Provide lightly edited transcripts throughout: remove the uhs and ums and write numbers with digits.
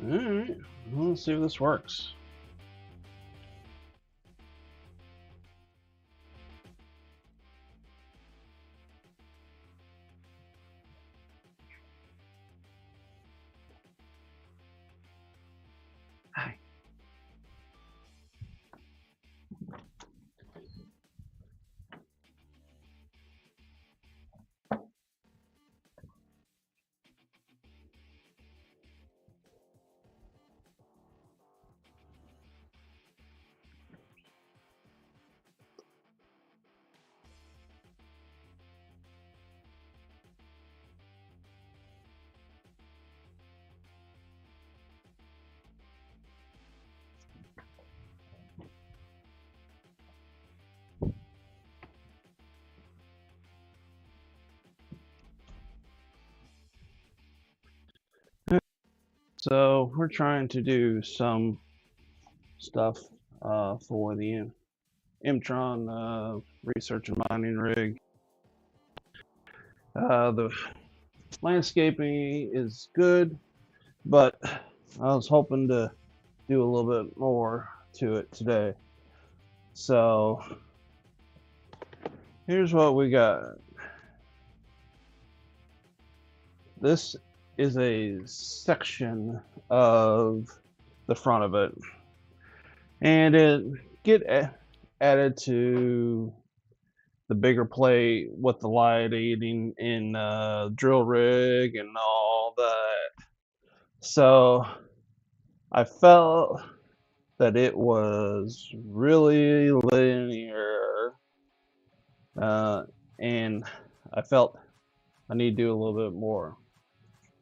Alright, let's see if this works. Hi. So we're trying to do some stuff for the Mtron research and mining rig. The landscaping is good, but I was hoping to do a little bit more to it today. So here's what we got. This is a section of the front of it, and it get added to the bigger plate with the lighting in drill rig and all that. So I felt that it was really linear, and I felt I need to do a little bit more.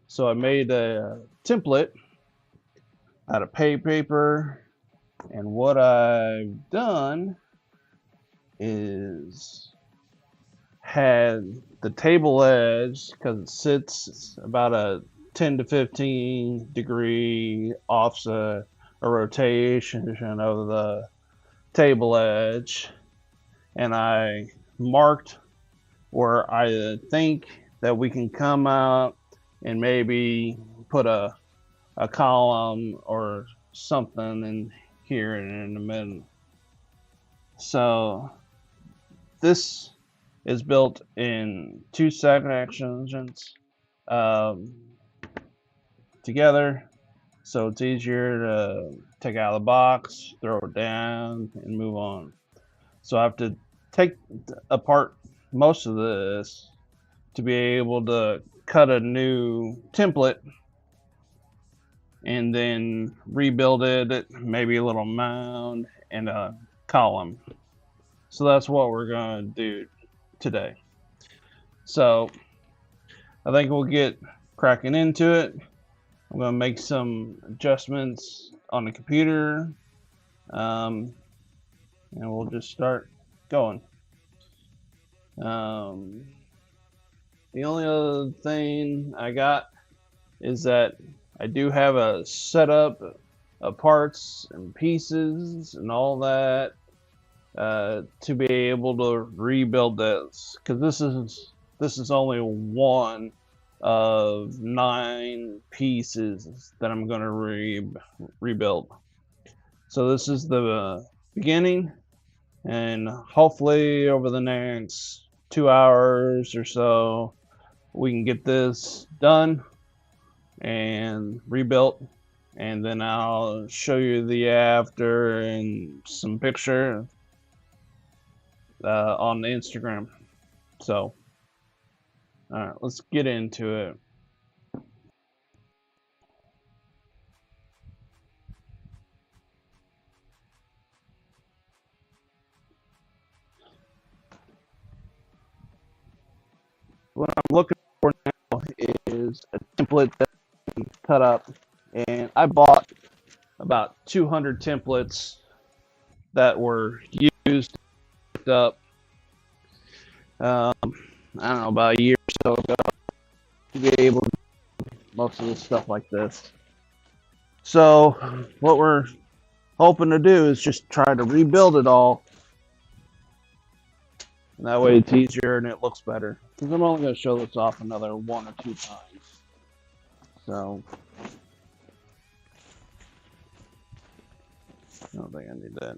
So I made a template out of paper, and what I've done is had the table edge, because it sits about a 10 to 15 degree offset or rotation of the table edge, and I marked where I think that we can come out and maybe put a column or something in here in the middle. So this is built in two sections together, so it's easier to take out of the box, throw it down, and move on. So I have to take apart most of this to be able to cut a new template and then rebuild it, maybe a little mound and a column. So that's what we're going to do today. So I think we'll get cracking into it. I'm going to make some adjustments on the computer, and we'll just start going. The only other thing I got is that I do have a setup of parts and pieces and all that to be able to rebuild this, because this is only one of 9 pieces that I'm going to rebuild. So this is the beginning, and hopefully over the next 2 hours or so we can get this done and rebuilt, and then I'll show you the after and some picture on the Instagram. So all right, let's get into it. What I'm looking for now is a template that I can cut up, and I bought about 200 templates that were used up. I don't know, about a year or so ago, to be able to do most of this stuff like this. So what we're hoping to do is just try to rebuild it all. And that way it's easier and it looks better. Because I'm only going to show this off another 1 or 2 times. So I don't think I need that.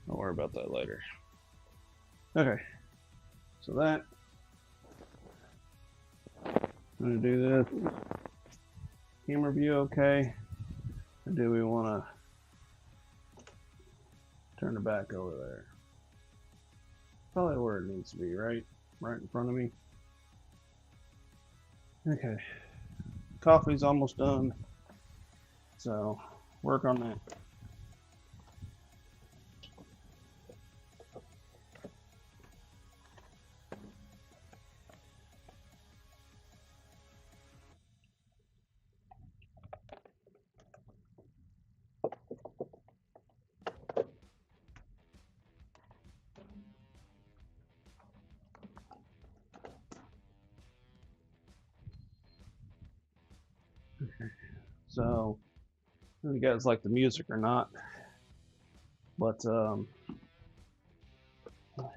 I'll worry about that later. Okay, so that, I'm gonna do this. Camera view okay? Or do we want to turn it back over there? Probably where it needs to be, right? Right in front of me. Okay, coffee's almost done, so work on that. So, I don't know if you guys like the music or not, but I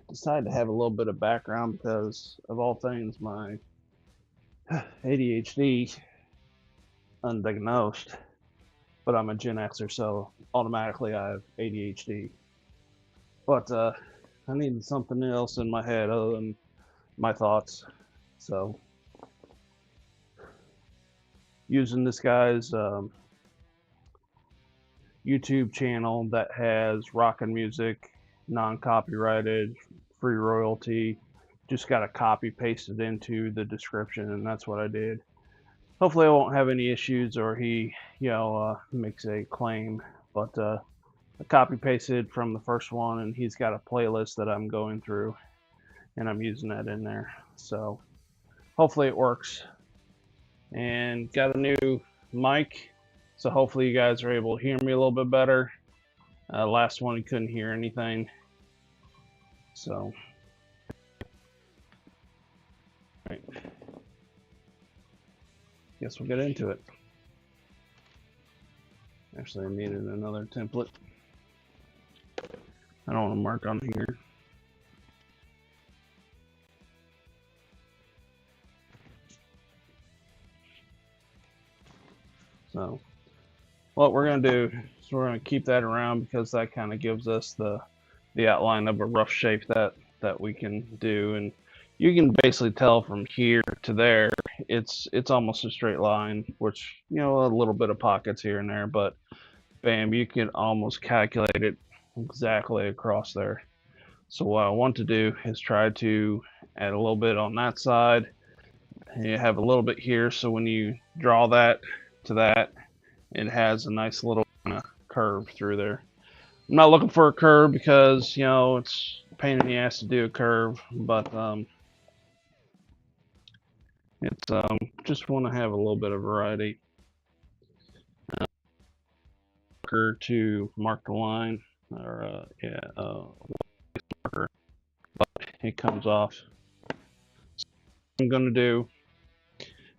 decided to have a little bit of background because, of all things, my ADHD undiagnosed, but I'm a Gen Xer, so automatically I have ADHD. But I needed something else in my head other than my thoughts, so using this guy's YouTube channel that has rock and music, non-copyrighted, free royalty. Just got to copy paste it into the description, and that's what I did. Hopefully, I won't have any issues, or he, makes a claim. But I copy pasted from the first one, and he's got a playlist that I'm going through, and I'm using that in there. So hopefully, it works. And got a new mic, so hopefully you guys are able to hear me a little bit better. Last one you couldn't hear anything, so right. Guess we'll get into it. Actually, I needed another template. I don't want to mark on here. So what we're going to do is we're going to keep that around because that kind of gives us the outline of a rough shape that we can do, and you can basically tell from here to there it's almost a straight line, which, a little bit of pockets here and there, but bam, you can almost calculate it exactly across there. So what I want to do is try to add a little bit on that side, and you have a little bit here, so when you draw that to that, it has a nice little kind of curve through there. I'm not looking for a curve because, it's a pain in the ass to do a curve, but it's just want to have a little bit of variety. To mark the line, or marker, but it comes off. So what I'm going to do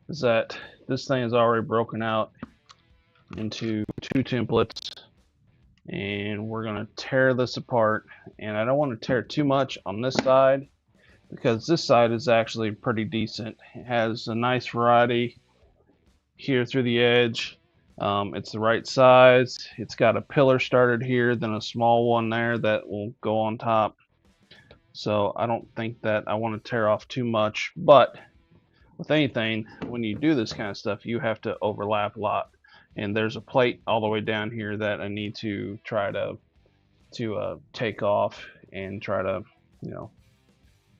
is that this thing is already broken out into two templates, and we're going to tear this apart. And I don't want to tear too much on this side because this side is actually pretty decent. It has a nice variety here through the edge. It's the right size. It's got a pillar started here, then a small one there that will go on top. So I don't think that I want to tear off too much, but with anything, when you do this kind of stuff, you have to overlap a lot. And there's a plate all the way down here that I need to try to take off and try to,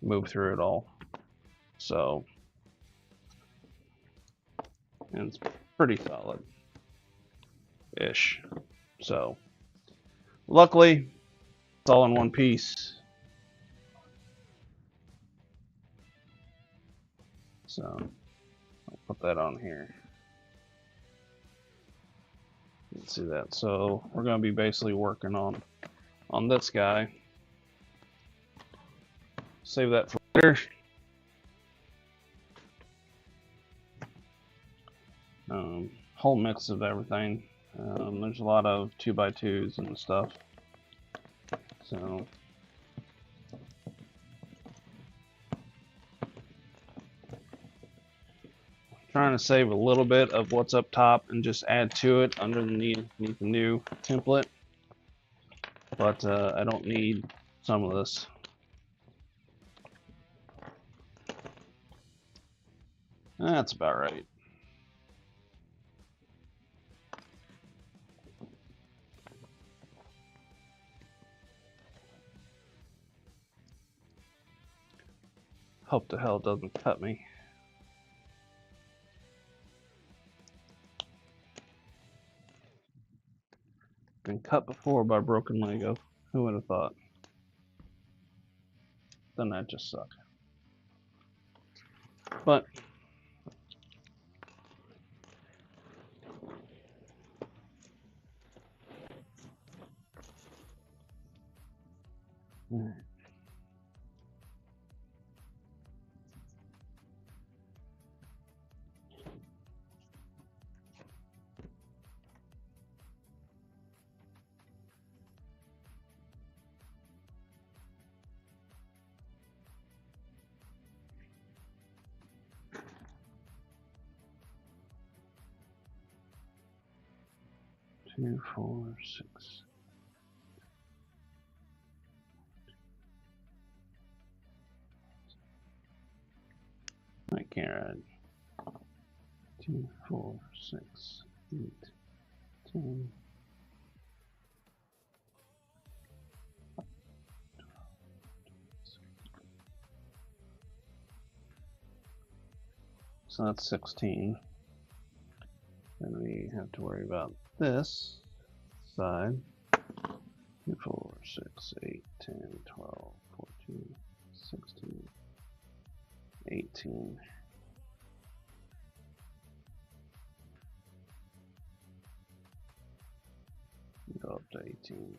move through it all. So, and it's pretty solid ish. So luckily it's all in one piece. So I'll put that on here. You can see that. So we're going to be basically working on this guy. Save that for later. Whole mix of everything. There's a lot of 2x2s and stuff. So trying to save a little bit of what's up top and just add to it underneath the new template. But I don't need some of this. That's about right. Hope the hell it doesn't cut me. Been cut before by broken Lego. Who would have thought? Doesn't that just suck? But all right. 2, 4, 6. I can't add. 2, 4, 6, 8, 10. So that's 16. Then we have to worry about this side. 2, 4, 6, 8, 10, 12, 14, 16, 18. Go up to 18.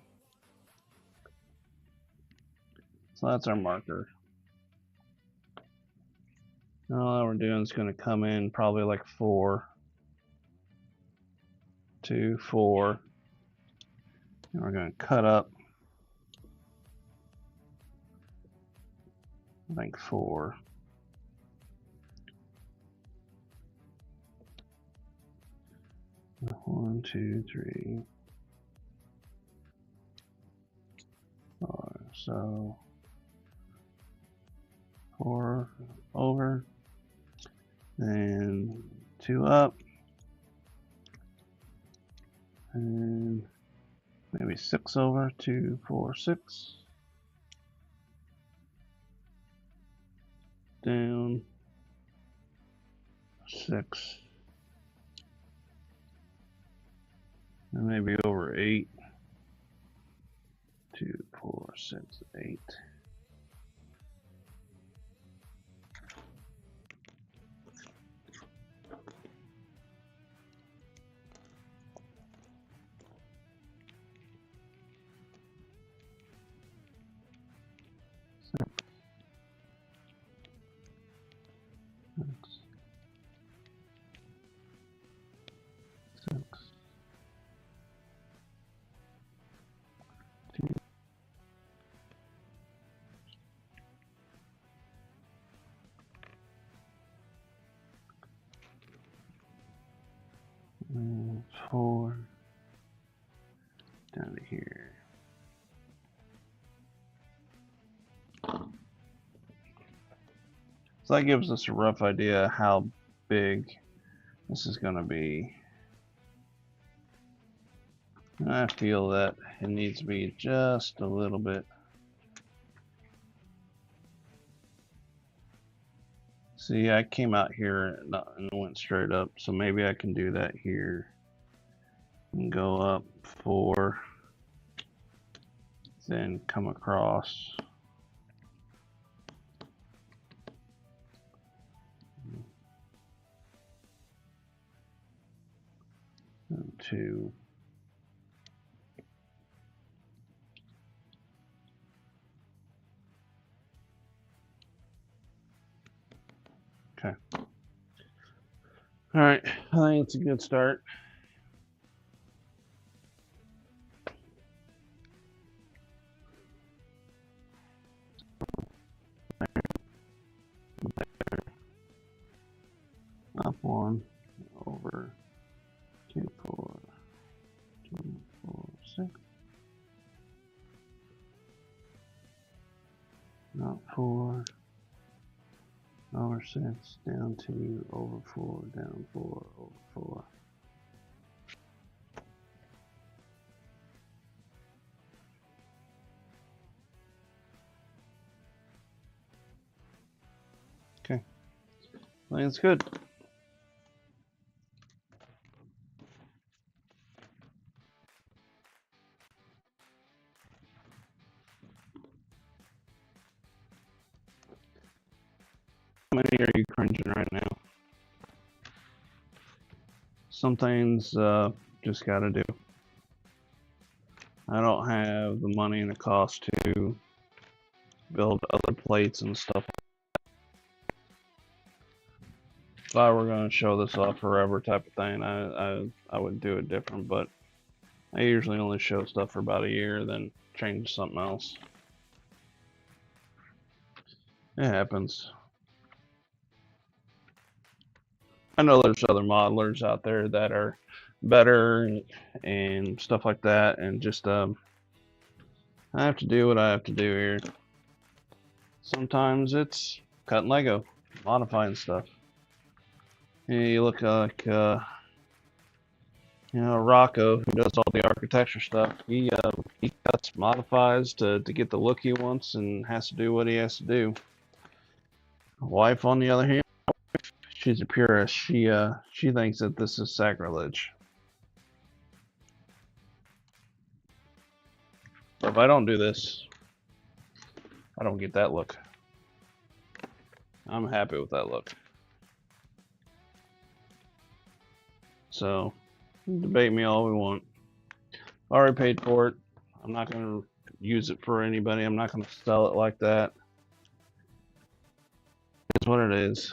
So that's our marker. Now all we're doing is going to come in probably like 4, 2, 4, and we're going to cut up, I think 4. One, 2, 3, 4. So 4 over, and 2 up, and maybe 6 over, 2, 4, 6. Down, 6. And maybe over 8. 2, 4, 6, 8. And 4 down to here. So that gives us a rough idea how big this is going to be. And I feel that it needs to be just a little bit. See, I came out here and went straight up, so maybe I can do that here and go up 4, then come across. And 2. Okay. All right, I think it's a good start. Top 1 over 2, 4, 2, 4, 6. Not 4 over 6 down 2 over 4 down 4 over 4. Okay, I think it's good. How many are you cringing right now? Some things just gotta do. I don't have the money and the cost to build other plates and stuff. If I were going to show this off forever type of thing, I would do it different, but I usually only show stuff for about a year, then change something else. It happens. I know there's other modelers out there that are better and stuff like that, and just I have to do what I have to do here. Sometimes it's cutting Lego, modifying stuff. You look like Rocco, who does all the architecture stuff. He cuts, modifies to get the look he wants, and has to do what he has to do. Wife, on the other hand, she's a purist. She thinks that this is sacrilege. If I don't do this, I don't get that look. I'm happy with that look. So, debate me all we want. I already paid for it. I'm not going to use it for anybody. I'm not going to sell it like that. It's what it is.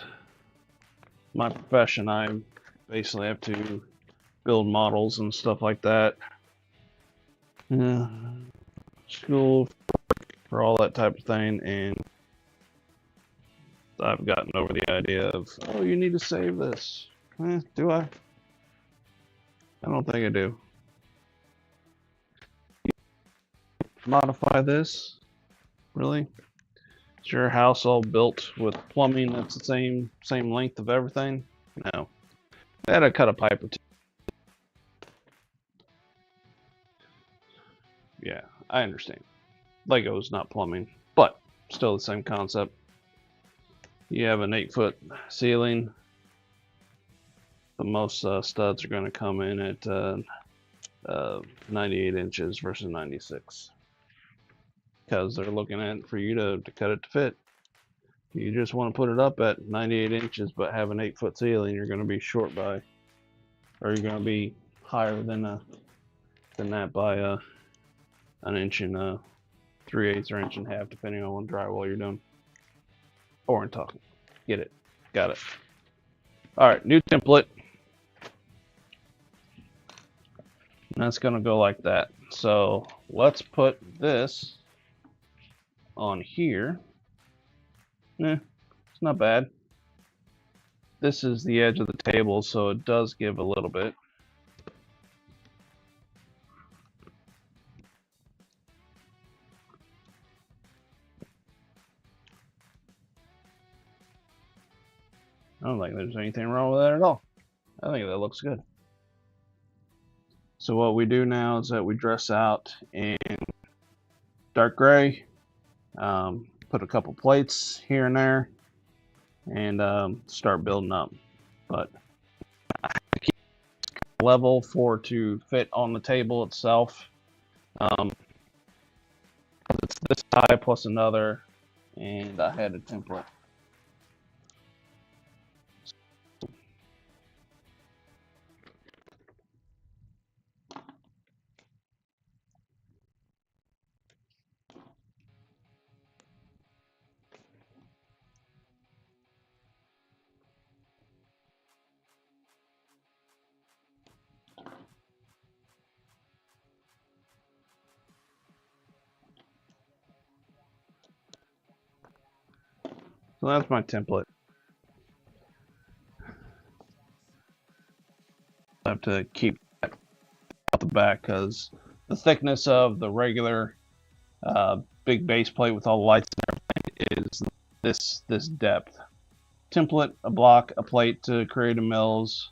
My profession, I basically have to build models and stuff like that. School for all that type of thing, and I've gotten over the idea of, oh, you need to save this. Do I? I don't think I do. Modify this? Really? Is your house all built with plumbing that's the same length of everything? No. I had to cut a pipe or two. Yeah, I understand. Lego is not plumbing, but still the same concept. You have an 8-foot ceiling, but most studs are going to come in at 98 inches versus 96, because they're looking at for you to cut it to fit. If you just want to put it up at 98 inches but have an 8-foot ceiling, you're going to be short by, or you're going to be higher than that by an inch and 3/8 or inch and a half, depending on what drywall you're doing. Or in talking. Get it? Got it. All right, new template. And that's going to go like that. So let's put this on here. It's not bad. This is the edge of the table, so it does give a little bit. I don't think there's anything wrong with that at all. I think that looks good. So what we do now is that we dress out in dark gray, put a couple plates here and there, and start building up. But I keep it level for to fit on the table itself. It's this high plus another, and I had a template. So that's my template. to keep out the back, because the thickness of the regular big base plate with all the lights and everything is this depth. Template, a block, a plate to create a mills,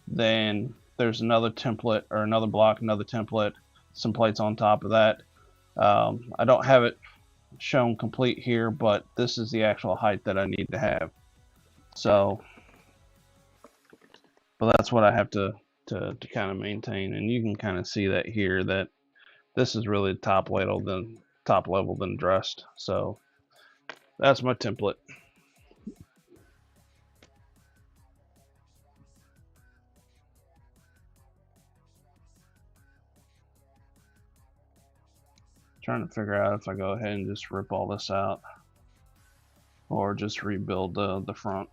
then there's another template or another block, another template, some plates on top of that. I don't have it shown complete here, but this is the actual height that I need to have. So, but that's what I have to kind of maintain, and you can kind of see that here, that this is really top level than dressed. So that's my template. Trying to figure out if I go ahead and just rip all this out or just rebuild the front.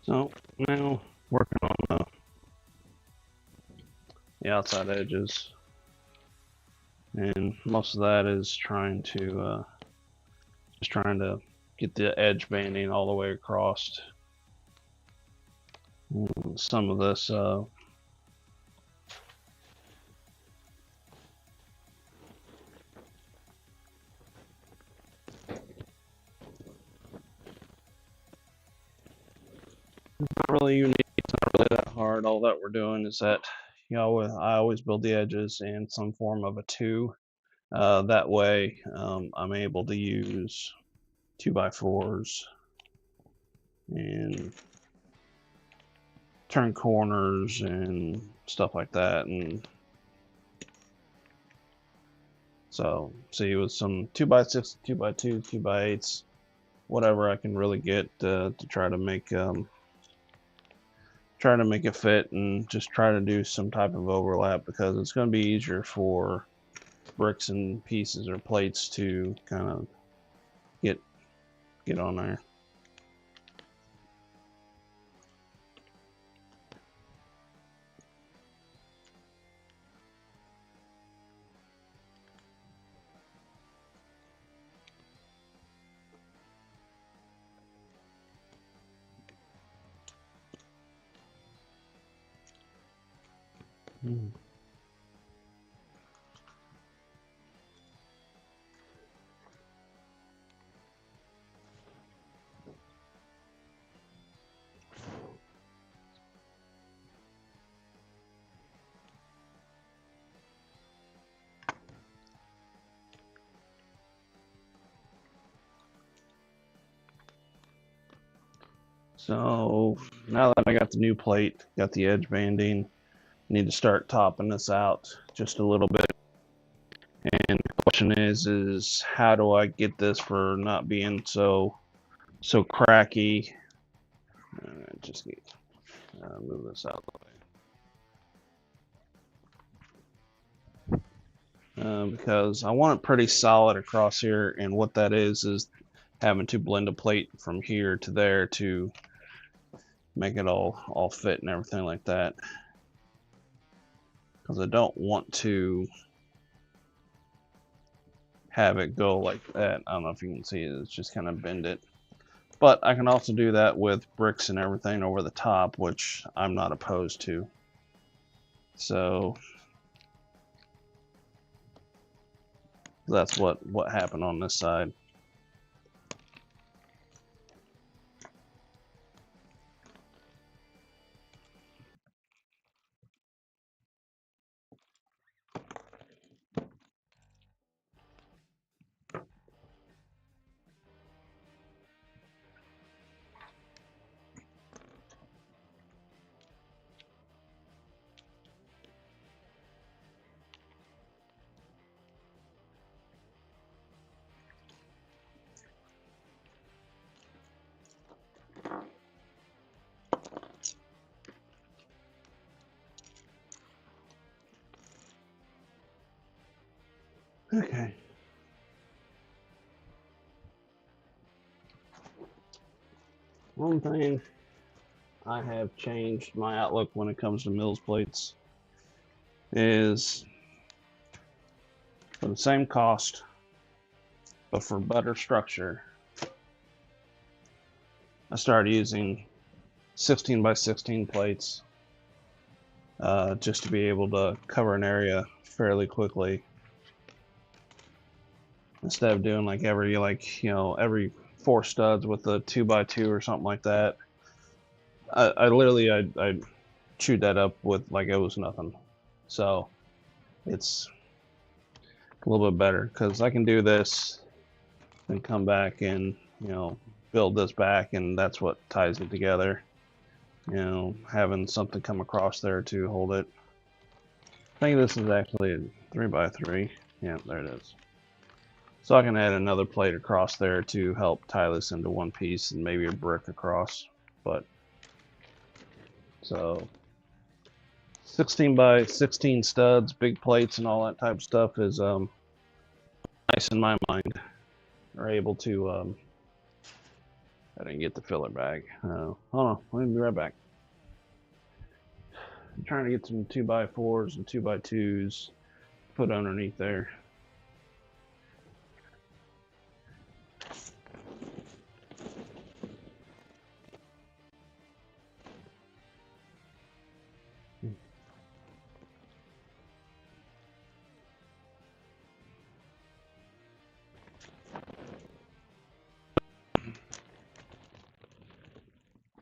So now working on the outside edges, and most of that is trying to just trying to get the edge banding all the way across. Some of this not really unique. It's not really that hard. All that we're doing is that, you know, I always build the edges in some form of a 2. That way, I'm able to use 2x4s and turn corners and stuff like that. And so, see, with some 2x6, 2x2, 2x8s, whatever I can really get to try to make it fit, and just try to do some type of overlap, because it's going to be easier for bricks and pieces or plates to kind of get on there. So now that I got the new plate, got the edge banding, need to start topping this out just a little bit. And the question is how do I get this for not being so cracky? Just need move this out of the way. Because I want it pretty solid across here, and what that is having to blend a plate from here to there to make it all fit and everything like that. Because I don't want to have it go like that. I don't know if you can see it, it's just kind of bend it. But I can also do that with bricks and everything over the top, which I'm not opposed to. So that's what happened on this side. Okay. One thing I have changed my outlook when it comes to Mills plates is for the same cost, but for better structure, I started using 16 by 16 plates just to be able to cover an area fairly quickly, instead of doing like every 4 studs with a 2x2 or something like that. I literally I chewed that up with like it was nothing. So it's a little bit better because I can do this and come back and build this back, and that's what ties it together. Having something come across there to hold it. I think this is actually a 3x3. Yeah, there it is. So I can add another plate across there to help tie this into one piece, and maybe a brick across. But so 16 by 16 studs, big plates, and all that type of stuff is nice in my mind. Are able to I didn't get the filler bag. Hold on, let me be right back. I'm trying to get some 2x4s and 2x2s put underneath there.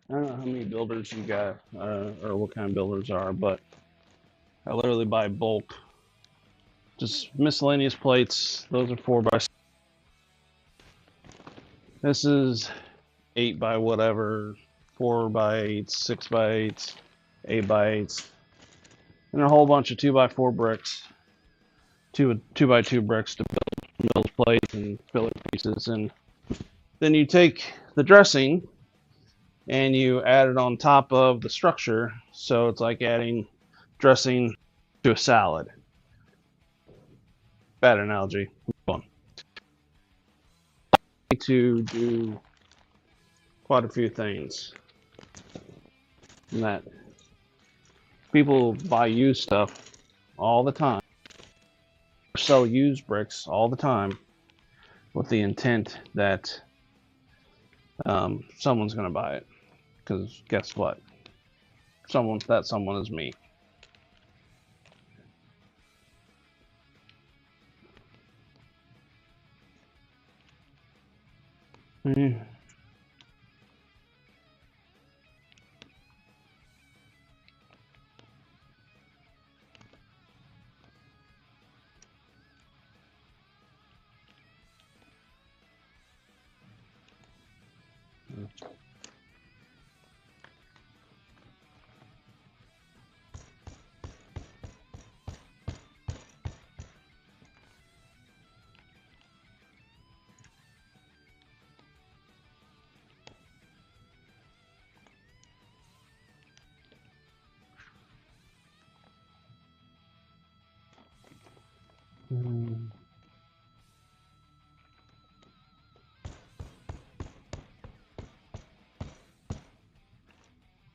I don't know how many builders you got, or what kind of builders are, but I literally buy bulk. Just miscellaneous plates. Those are 4x6. This is 8 by whatever, 4x8, 6x8, 8x8, and a whole bunch of 2x4 bricks, 2x2 bricks to build those plates and filler pieces. And then you take the dressing and you add it on top of the structure, so it's like adding dressing to a salad. Bad analogy. Move on. To do quite a few things. And that people buy used stuff all the time, or sell used bricks all the time, with the intent that someone's going to buy it. Because guess what? That someone is me. Mm.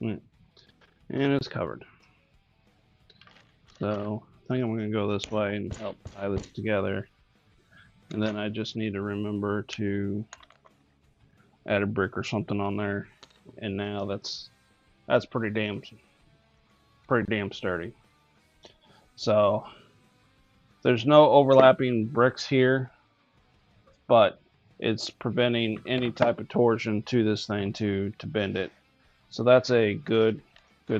And it's covered. So I think I'm going to go this way and help tie this together. And then I just need to remember to add a brick or something on there. And now that's pretty damn sturdy. So there's no overlapping bricks here, but it's preventing any type of torsion to this thing to bend it. So that's a good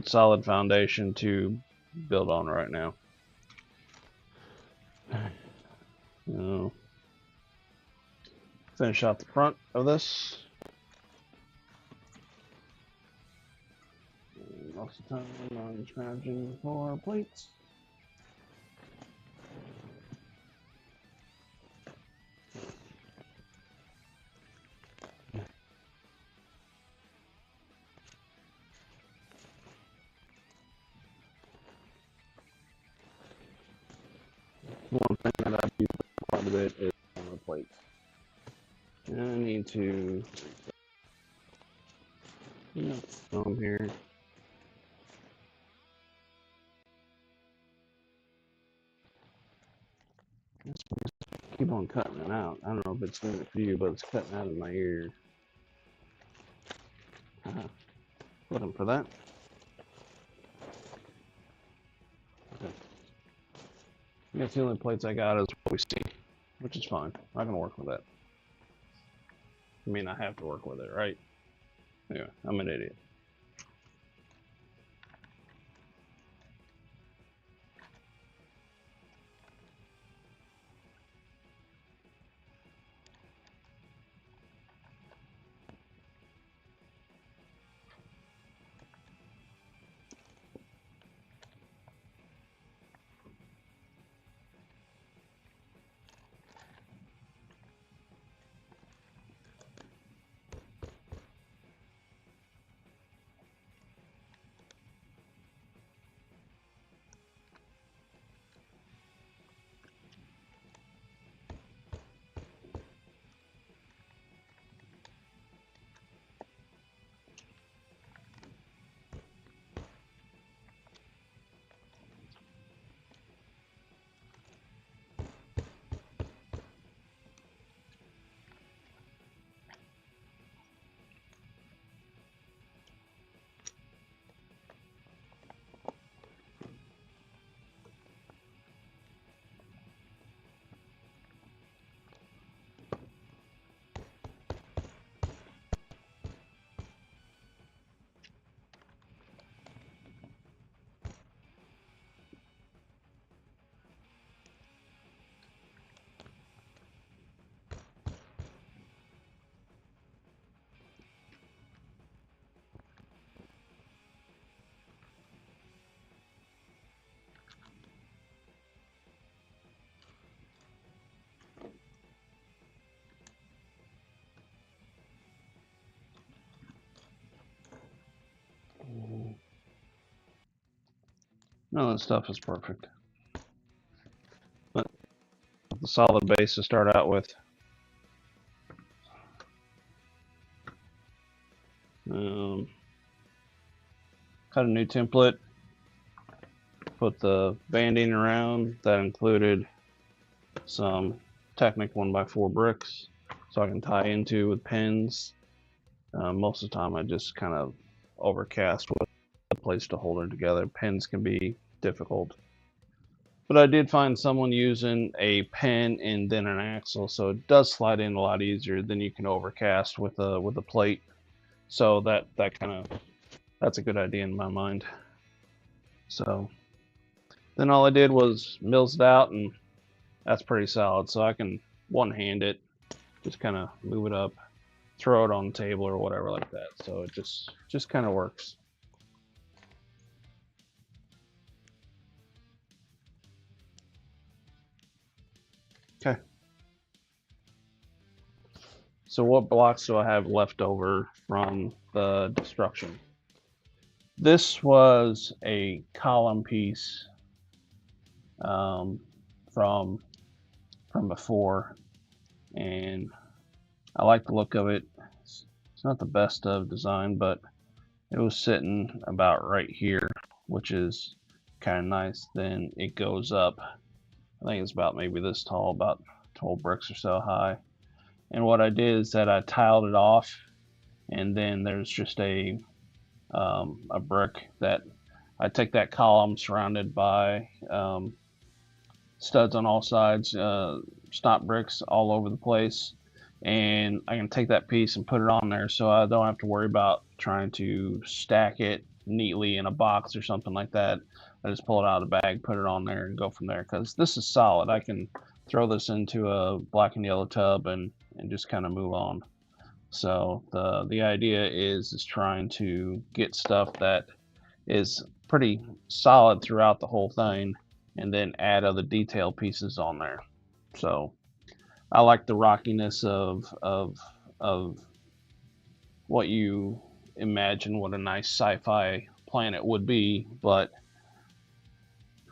solid foundation to build on right now. Finish out the front of this. Most of the time I'm scratching for plates. One thing that I've used quite a bit is on the plates. And I need to film here. Keep on cutting it out. I don't know if it's doing it for you, but it's cutting out of my ear. Looking for that. Okay. I guess the only plates I got is what we see, which is fine. I can work with that. I mean, I have to work with it, right? Yeah, I'm an idiot. No, that stuff is perfect. But the solid base to start out with. Cut a new template. Put the banding around. That included some Technic 1x4 bricks, so I can tie into with pins. Most of the time I just kind of overcast with a place to hold it together. Pins can be difficult. But I did find someone using a pin and then an axle, so it does slide in a lot easier than you can overcast with a plate. So that's a good idea in my mind. So then all I did was mills it out, and that's pretty solid. So I can one-hand it, just kind of move it up, throw it on the table or whatever like that. So it just kind of works. Okay. So what blocks do I have left over from the destruction? This was a column piece from before, and I like the look of it. It's not the best of design, but it was sitting about right here, which is kind of nice. Then it goes up, I think it's about maybe this tall, about 12 bricks or so high. And what I did is that I tiled it off, and then there's just a brick that I take that column surrounded by studs on all sides, stop bricks all over the place, and I can take that piece and put it on there, so I don't have to worry about trying to stack it neatly in a box or something like that. I just pull it out of the bag, put it on there, and go from there. Because this is solid, I can throw this into a black and yellow tub and just kind of move on. So the idea is trying to get stuff that is pretty solid throughout the whole thing, and then add other detail pieces on there. So I like the rockiness of what you imagine what a nice sci-fi planet would be, but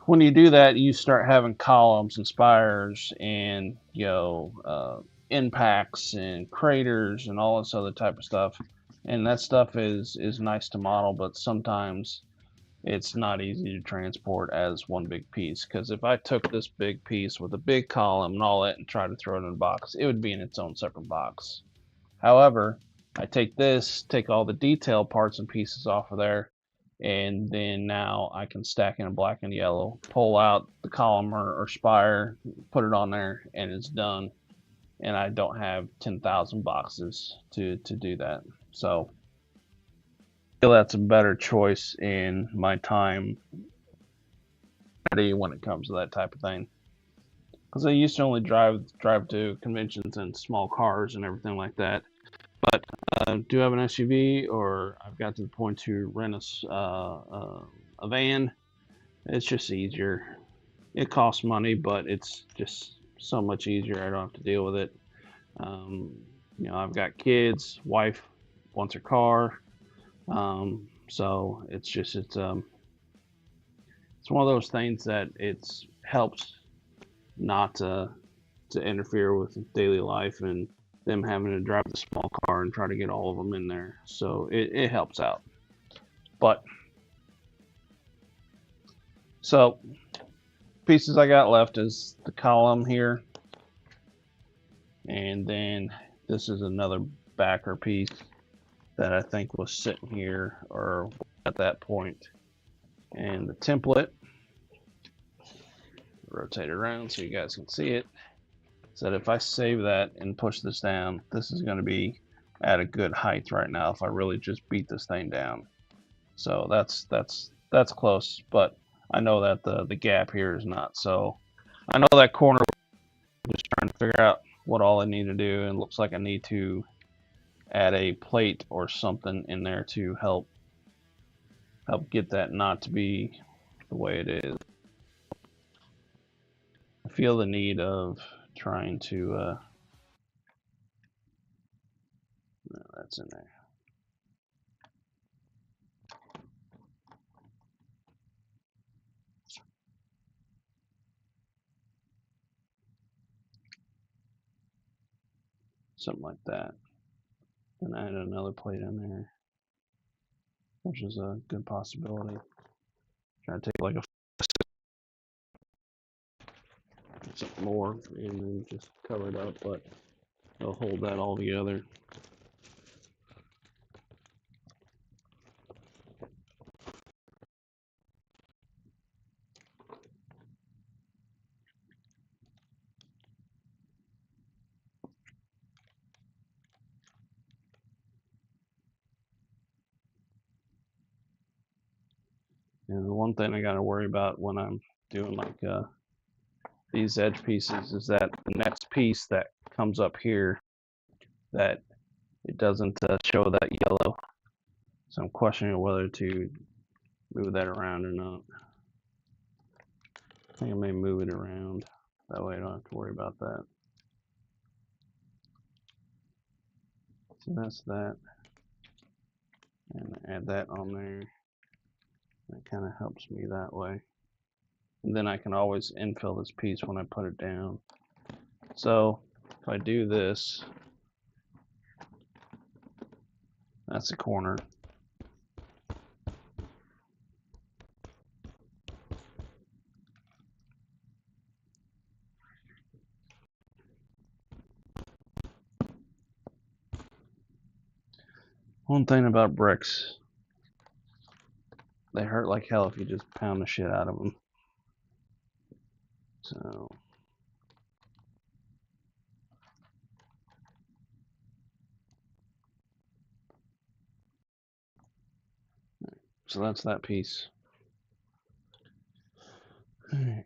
when you do that, you start having columns and spires and impacts and craters and all this other type of stuff. And that stuff is nice to model, but sometimes it's not easy to transport as one big piece. Because if I took this big piece with a big column and all that and tried to throw it in a box, it would be in its own separate box. However, I take this, take all the detail parts and pieces off of there, and then now I can stack in a black and yellow, pull out the column or spire, put it on there, and it's done. And I don't have 10,000 boxes to do that. So I feel that's a better choice in my time when it comes to that type of thing. Because I used to only drive to conventions in small cars and everything like that. But do have an SUV, or I've got to the point to rent a van. It's just easier. It costs money, but it's just so much easier. I don't have to deal with it. Um, I've got kids. Wife wants her car, so it's one of those things that it helps not to interfere with daily life and them having to drive the small car and try to get all of them in there. So it helps out. But so pieces I got left is the column here, and then this is another backer piece that I think was sitting here or at that point. And the template, rotate it around so you guys can see it, so that if I save that and push this down, this is going to be at a good height right now if I really just beat this thing down. So that's close, but I know that the gap here is not. So I know that corner, just trying to figure out what all I need to do, and it looks like I need to add a plate or something in there to help get that not to be the way it is. I feel the need of trying to no, that's in there. Something like that. Then add another plate in there, which is a good possibility. Try to take like a something more and then just cover it up, but it'll hold that all together. And the one thing I got to worry about when I'm doing like these edge pieces is that the next piece that comes up here, that it doesn't show that yellow. So I'm questioning whether to move that around or not. I think I may move it around. That way I don't have to worry about that. So that's that. And add that on there. That kind of helps me that way. And then I can always infill this piece when I put it down. So if I do this, that's the corner. One thing about bricks, they hurt like hell if you just pound the shit out of them. So that's that piece. All right.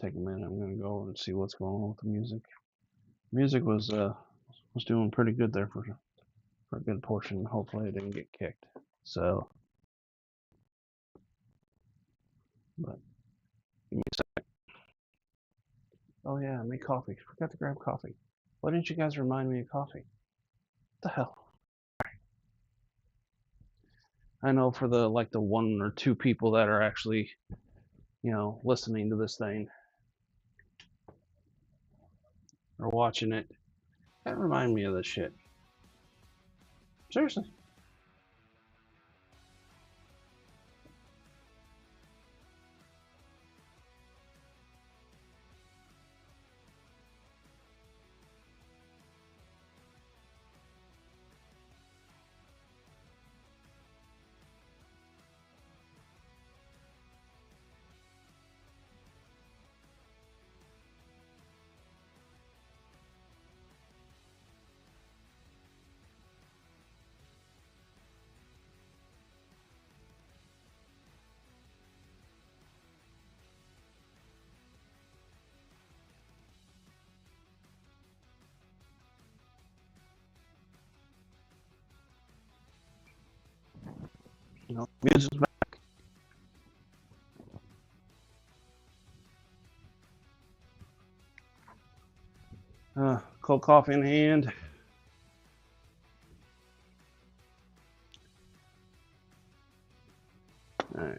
Take a minute. I'm gonna go over and see what's going on with the music. Music was doing pretty good there for a good portion. Hopefully, it didn't get kicked. So, but give me a second. Oh yeah, I made coffee. Forgot to grab coffee. Why didn't you guys remind me of coffee? What the hell? I know for the one or two people that are actually listening to this thing or watching it, that remind me of this shit. Seriously. Music's back. Cold coffee in hand. All right.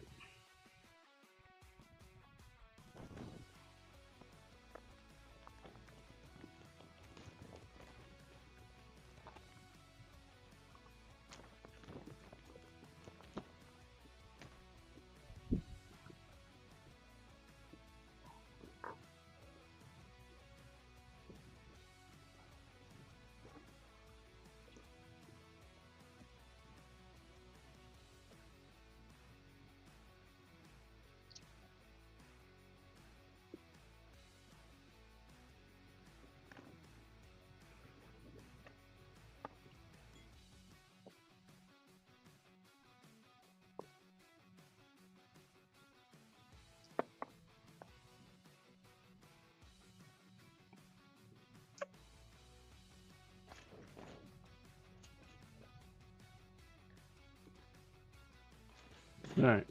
All right.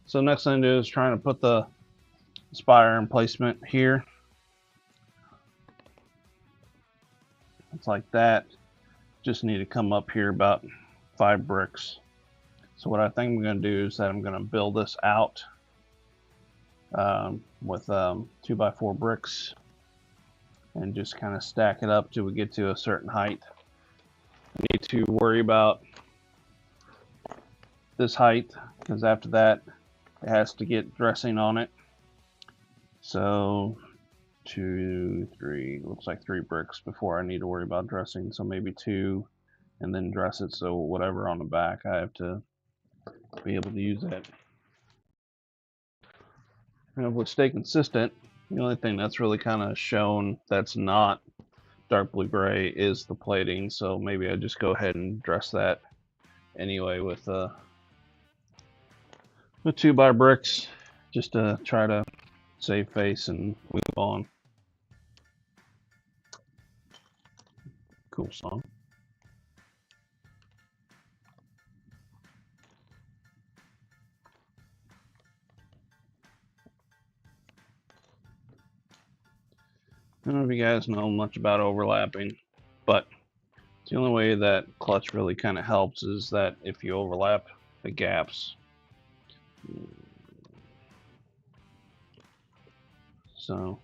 So next thing to do is trying to put the spire in placement here. It's like that. Just need to come up here about 5 bricks. So what I think I'm going to do is that I'm going to build this out with 2x4 bricks and just kind of stack it up till we get to a certain height. I need to worry about this height because after that it has to get dressing on it. So 2, 3, looks like 3 bricks before I need to worry about dressing. So maybe 2 and then dress it. So whatever on the back, I have to be able to use that. And if we stay consistent, the only thing that's really kind of shown that's not dark blue gray is the plating. So maybe I just go ahead and dress that anyway with 2x bricks just to try to save face and move on. Cool song. I don't know if you guys know much about overlapping, but the only way that clutch really kind of helps is that if you overlap the gaps. So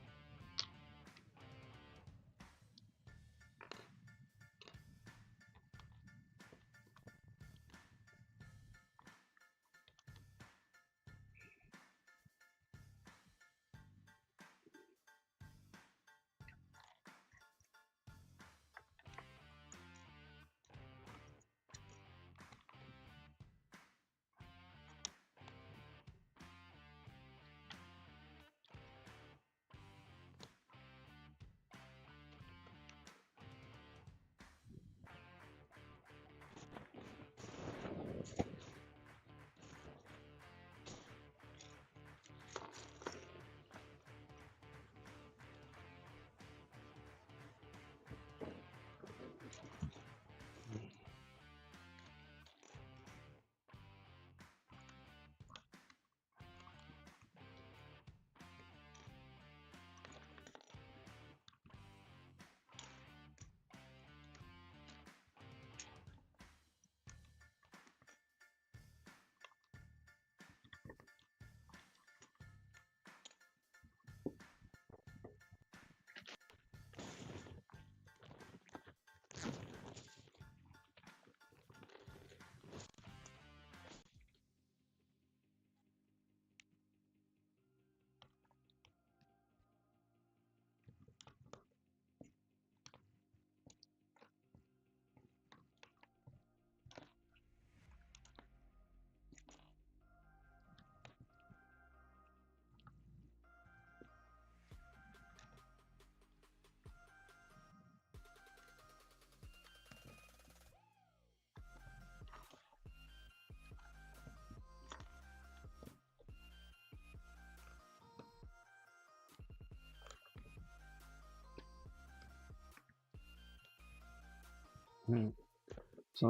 So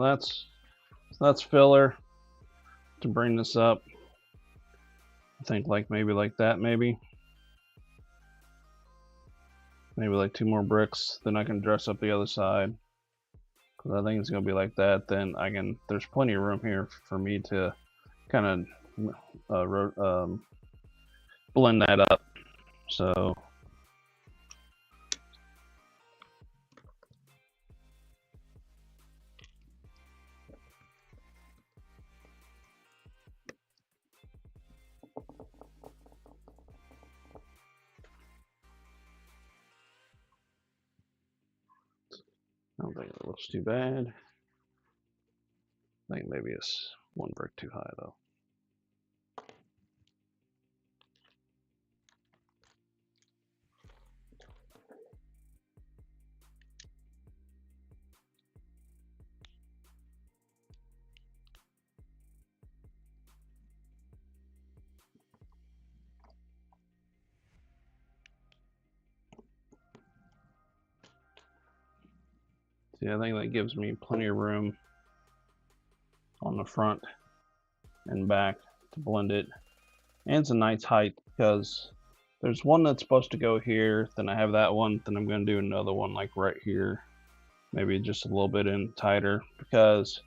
that's filler to bring this up. I think like maybe like that, maybe like 2 more bricks. Then I can dress up the other side. Cause I think it's gonna be like that. Then I can. There's plenty of room here for me to kind of blend that up. So I don't think it looks too bad. I think maybe it's 1 brick too high though. See, I think that gives me plenty of room on the front and back to blend it. And it's a nice height because there's one that's supposed to go here, then I have that one, then I'm going to do another one like right here. Maybe just a little bit in tighter, because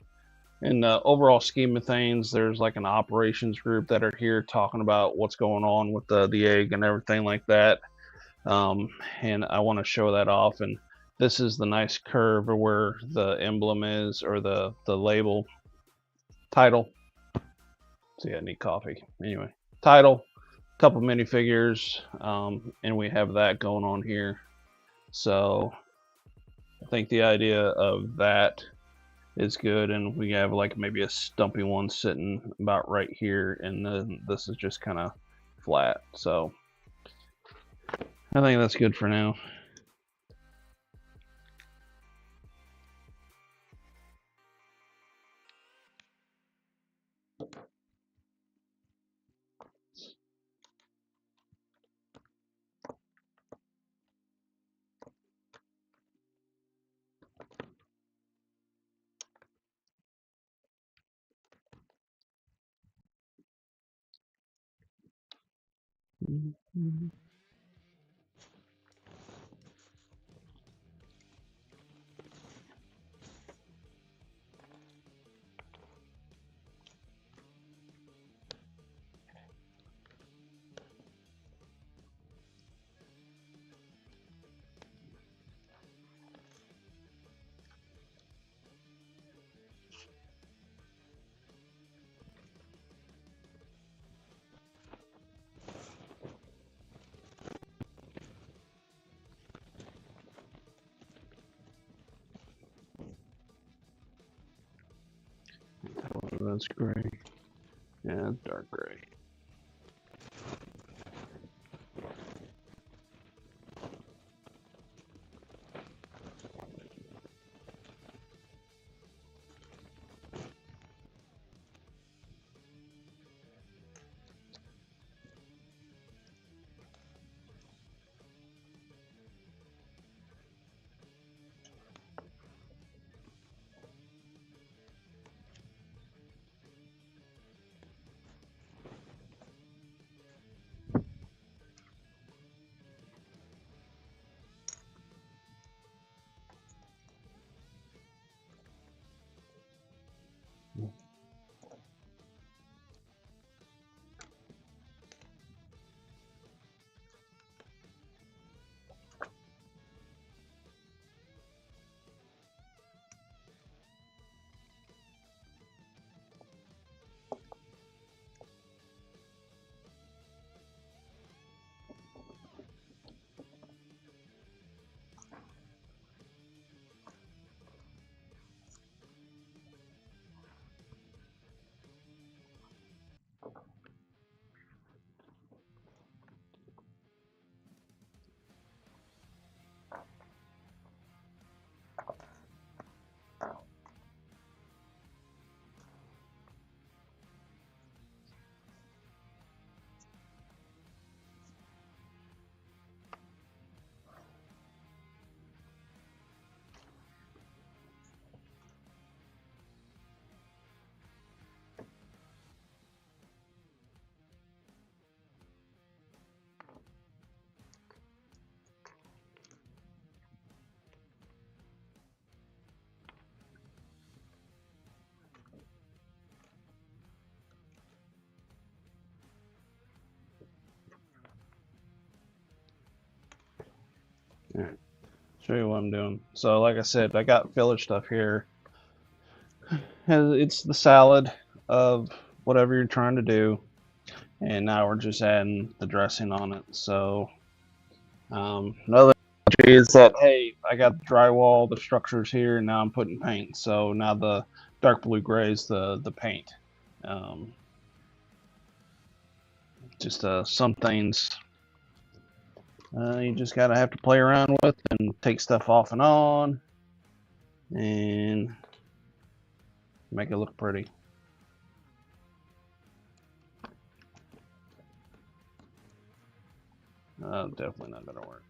in the overall scheme of things, there's like an operations group that are here talking about what's going on with the egg and everything like that. And I want to show that off. And this is the nice curve where the emblem is, or the label title. See, I need coffee. Anyway, title, couple minifigures, and we have that going on here. So I think the idea of that is good, and we have like maybe a stumpy one sitting about right here, and then this is just kind of flat. So I think that's good for now. That's gray. Yeah, dark gray. All right, show you what I'm doing. So like I said, I got filler stuff here. It's the salad of whatever you're trying to do, and now we're just adding the dressing on it. So another is that, hey, I got the drywall, the structures here, and now I'm putting paint. So now the dark blue gray is the paint. Um, just some things you just gotta have to play around with and take stuff off and on, and make it look pretty. Definitely not gonna work.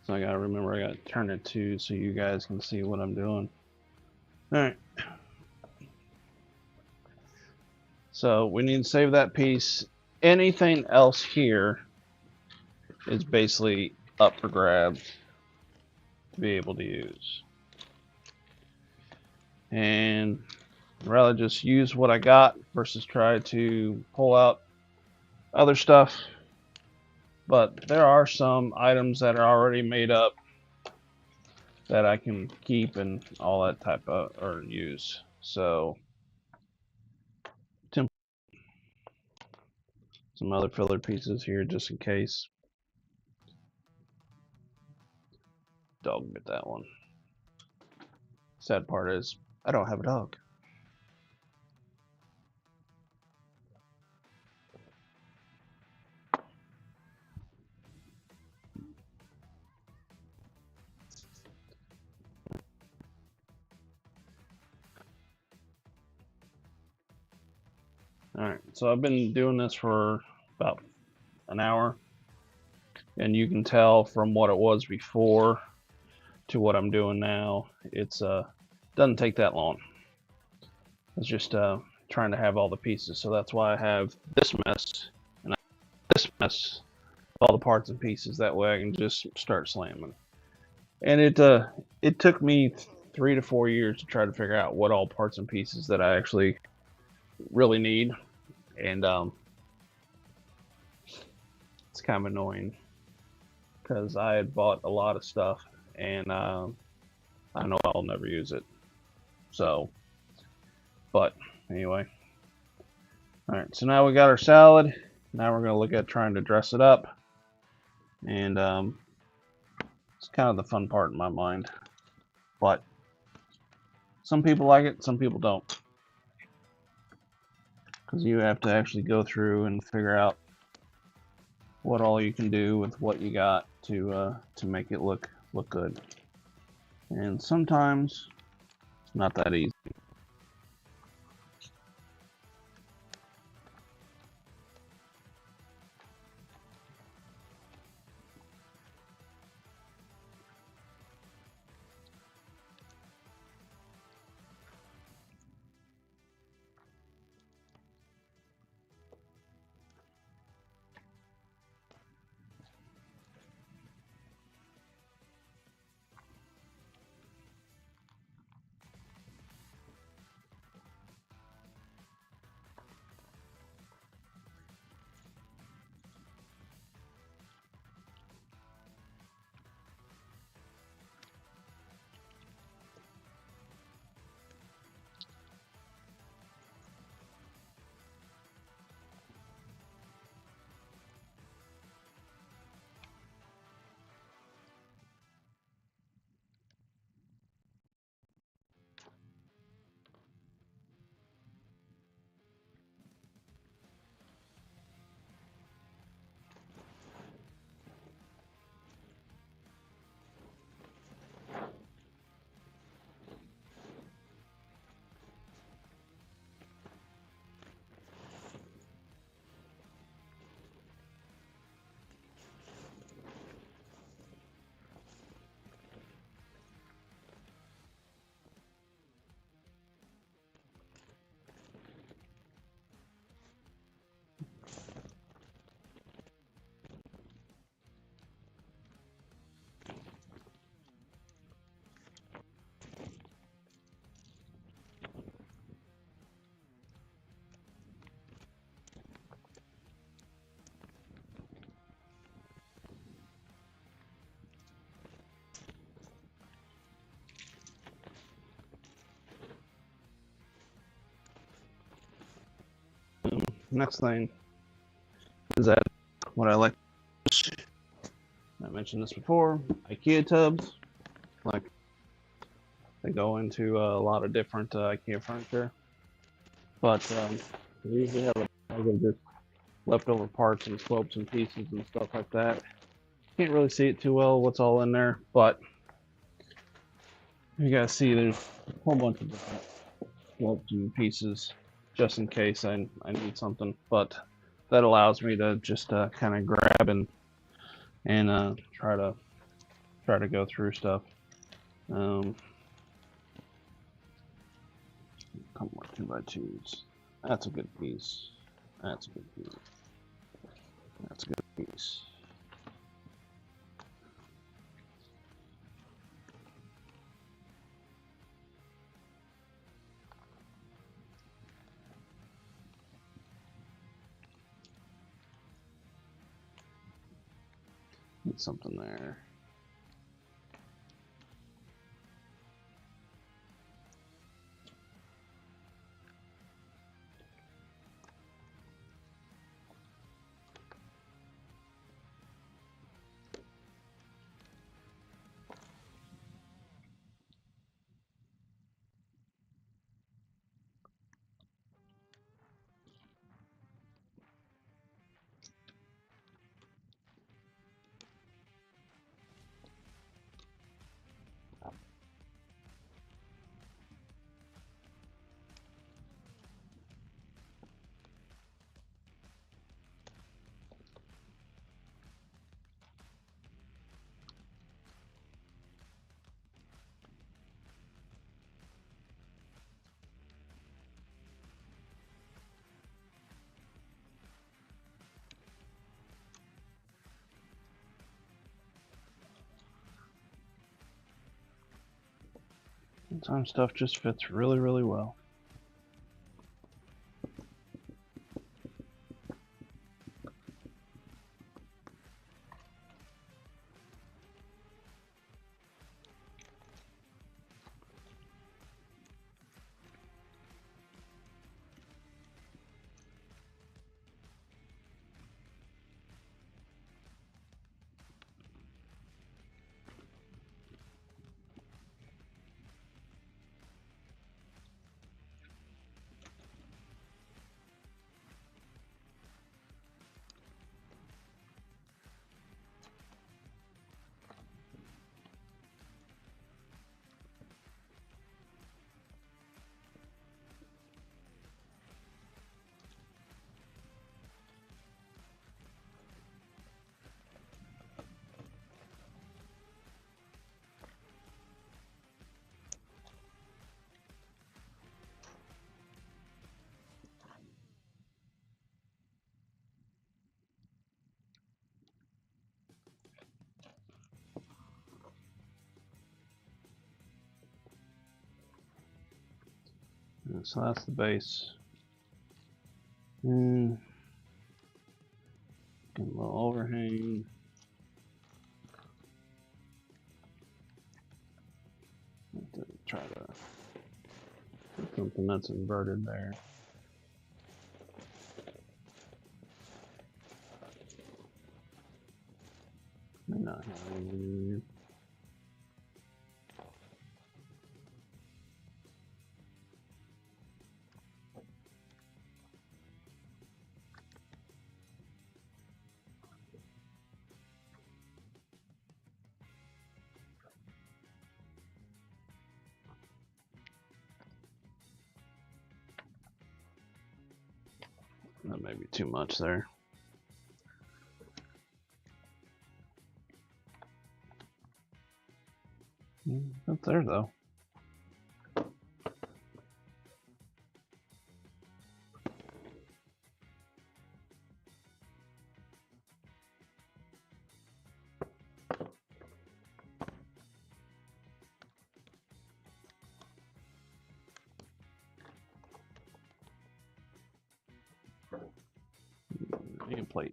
So I gotta remember, I gotta turn it to so you guys can see what I'm doing. Alright. So we need to save that piece. Anything else here is basically up for grabs to be able to use. And I'd rather just use what I got versus try to pull out other stuff. But there are some items that are already made up that I can keep and all that type of, or use. So some other filler pieces here just in case. Dog bit that one. Sad part is I don't have a dog. Alright, so I've been doing this for about an hour, and you can tell from what it was before to what I'm doing now, it's doesn't take that long. It's just trying to have all the pieces, so that's why I have this mess and this mess, all the parts and pieces. That way I can just start slamming. And it took me 3 to 4 years to try to figure out what all parts and pieces that I actually really need, and it's kind of annoying because I had bought a lot of stuff, and I know I'll never use it. So, but anyway, all right. So now we got our salad. Now we're gonna look at trying to dress it up, and it's kind of the fun part in my mind. But some people like it, some people don't, because you have to actually go through and figure out what all you can do with what you got to make it look good. And sometimes it's not that easy. Next thing is that what I like. I mentioned this before. IKEA tubs, like they go into a lot of different IKEA furniture, but they usually have a bag of just leftover parts and slopes and pieces and stuff like that. Can't really see it too well what's all in there, but you guys see there's a whole bunch of different slopes and pieces just in case I need something. But that allows me to just kind of grab and try to go through stuff. Couple more 2x2s. That's a good piece. That's a good piece. That's a good piece. Need something there. Sometimes stuff just fits really, really well. So that's the base. And a little overhang. Try to put something that's inverted there. May not have any. That may be too much there. That's there though. And plate.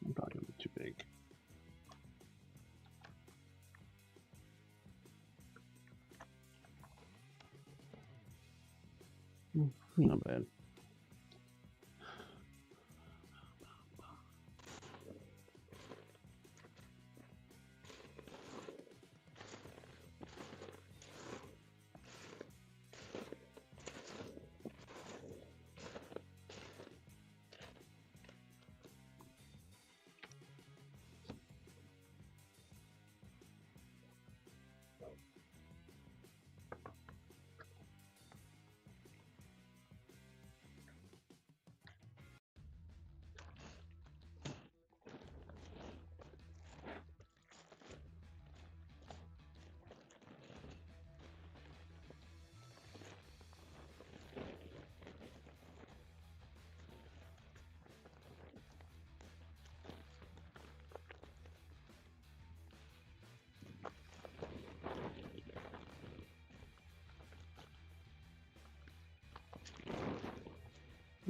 I'm probably gonna be too big. Not bad.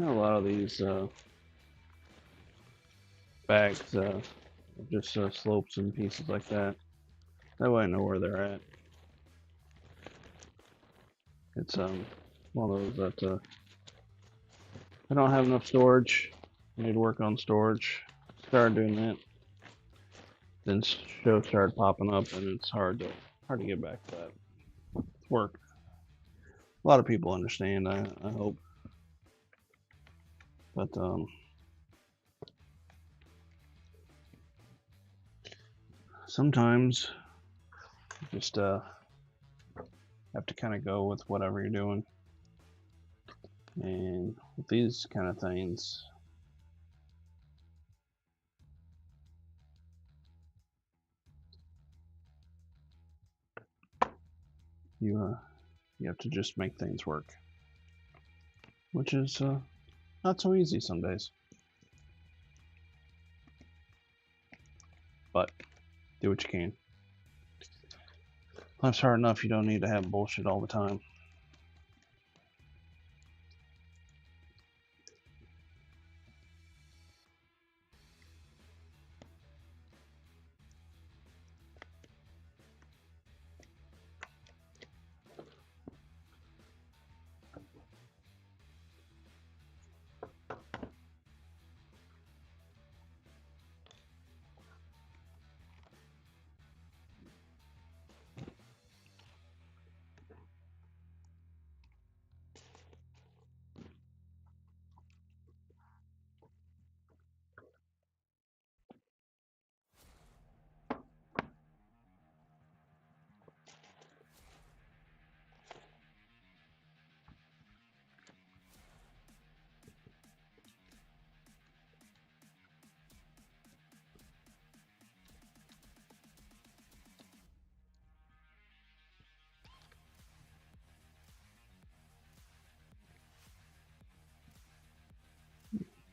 A lot of these bags just slopes and pieces like that. That way I know where they're at. It's one of those that I don't have enough storage. I need to work on storage. Started doing that. Then shows started popping up, and it's hard to get back to that. It's work. A lot of people understand. I hope, but sometimes you just have to kind of go with whatever you're doing. And with these kind of things, you have to just make things work, which is not so easy some days. But do what you can. Life's hard enough. You don't need to have bullshit all the time.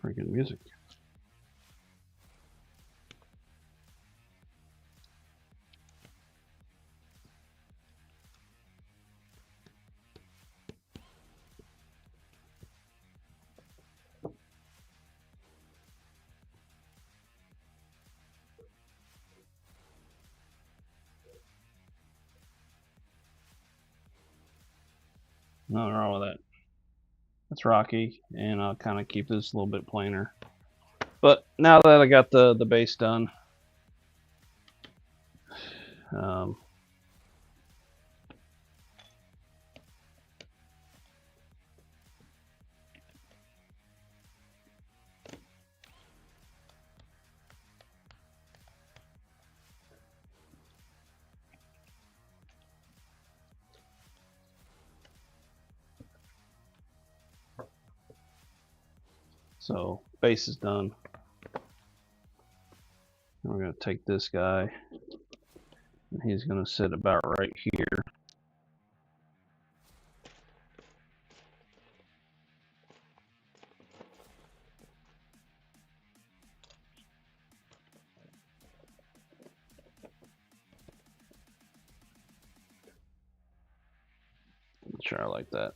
Freaking music. Nothing wrong with that. It's rocky, and I'll kind of keep this a little bit plainer. But now that I got the base done, um, so base is done. And we're going to take this guy, and he's going to sit about right here. Sure, I like that.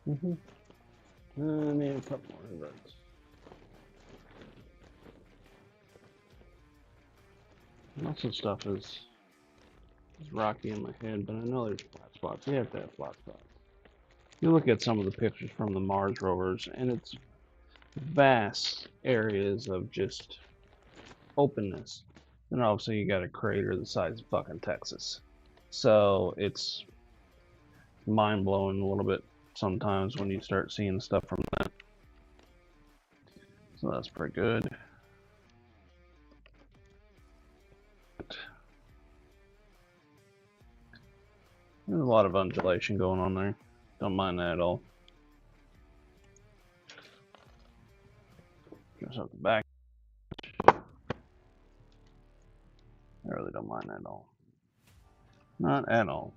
I need a couple more inverts. Lots of stuff is rocky in my head, but I know there's flat spots. You have to have flat spots. You look at some of the pictures from the Mars rovers, and it's vast areas of just openness. And obviously, you got a crater the size of fucking Texas. So it's mind blowing a little bit sometimes when you start seeing stuff from that. So that's pretty good. There's a lot of undulation going on there. Don't mind that at all. Just up the back. I really don't mind that at all. Not at all.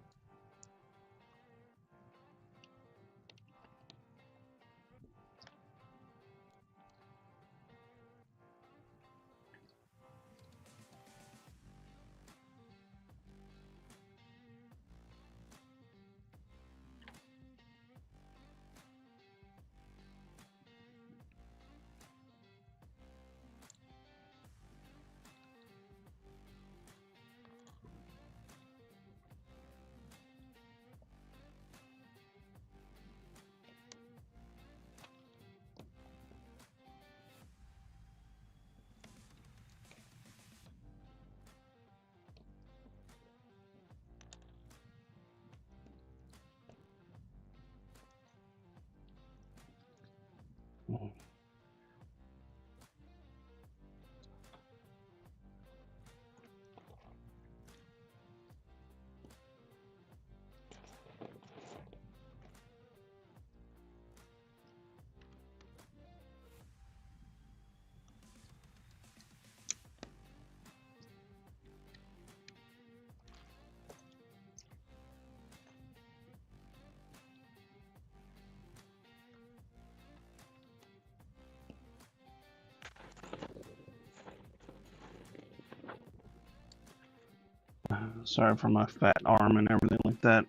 Sorry for my fat arm and everything like that.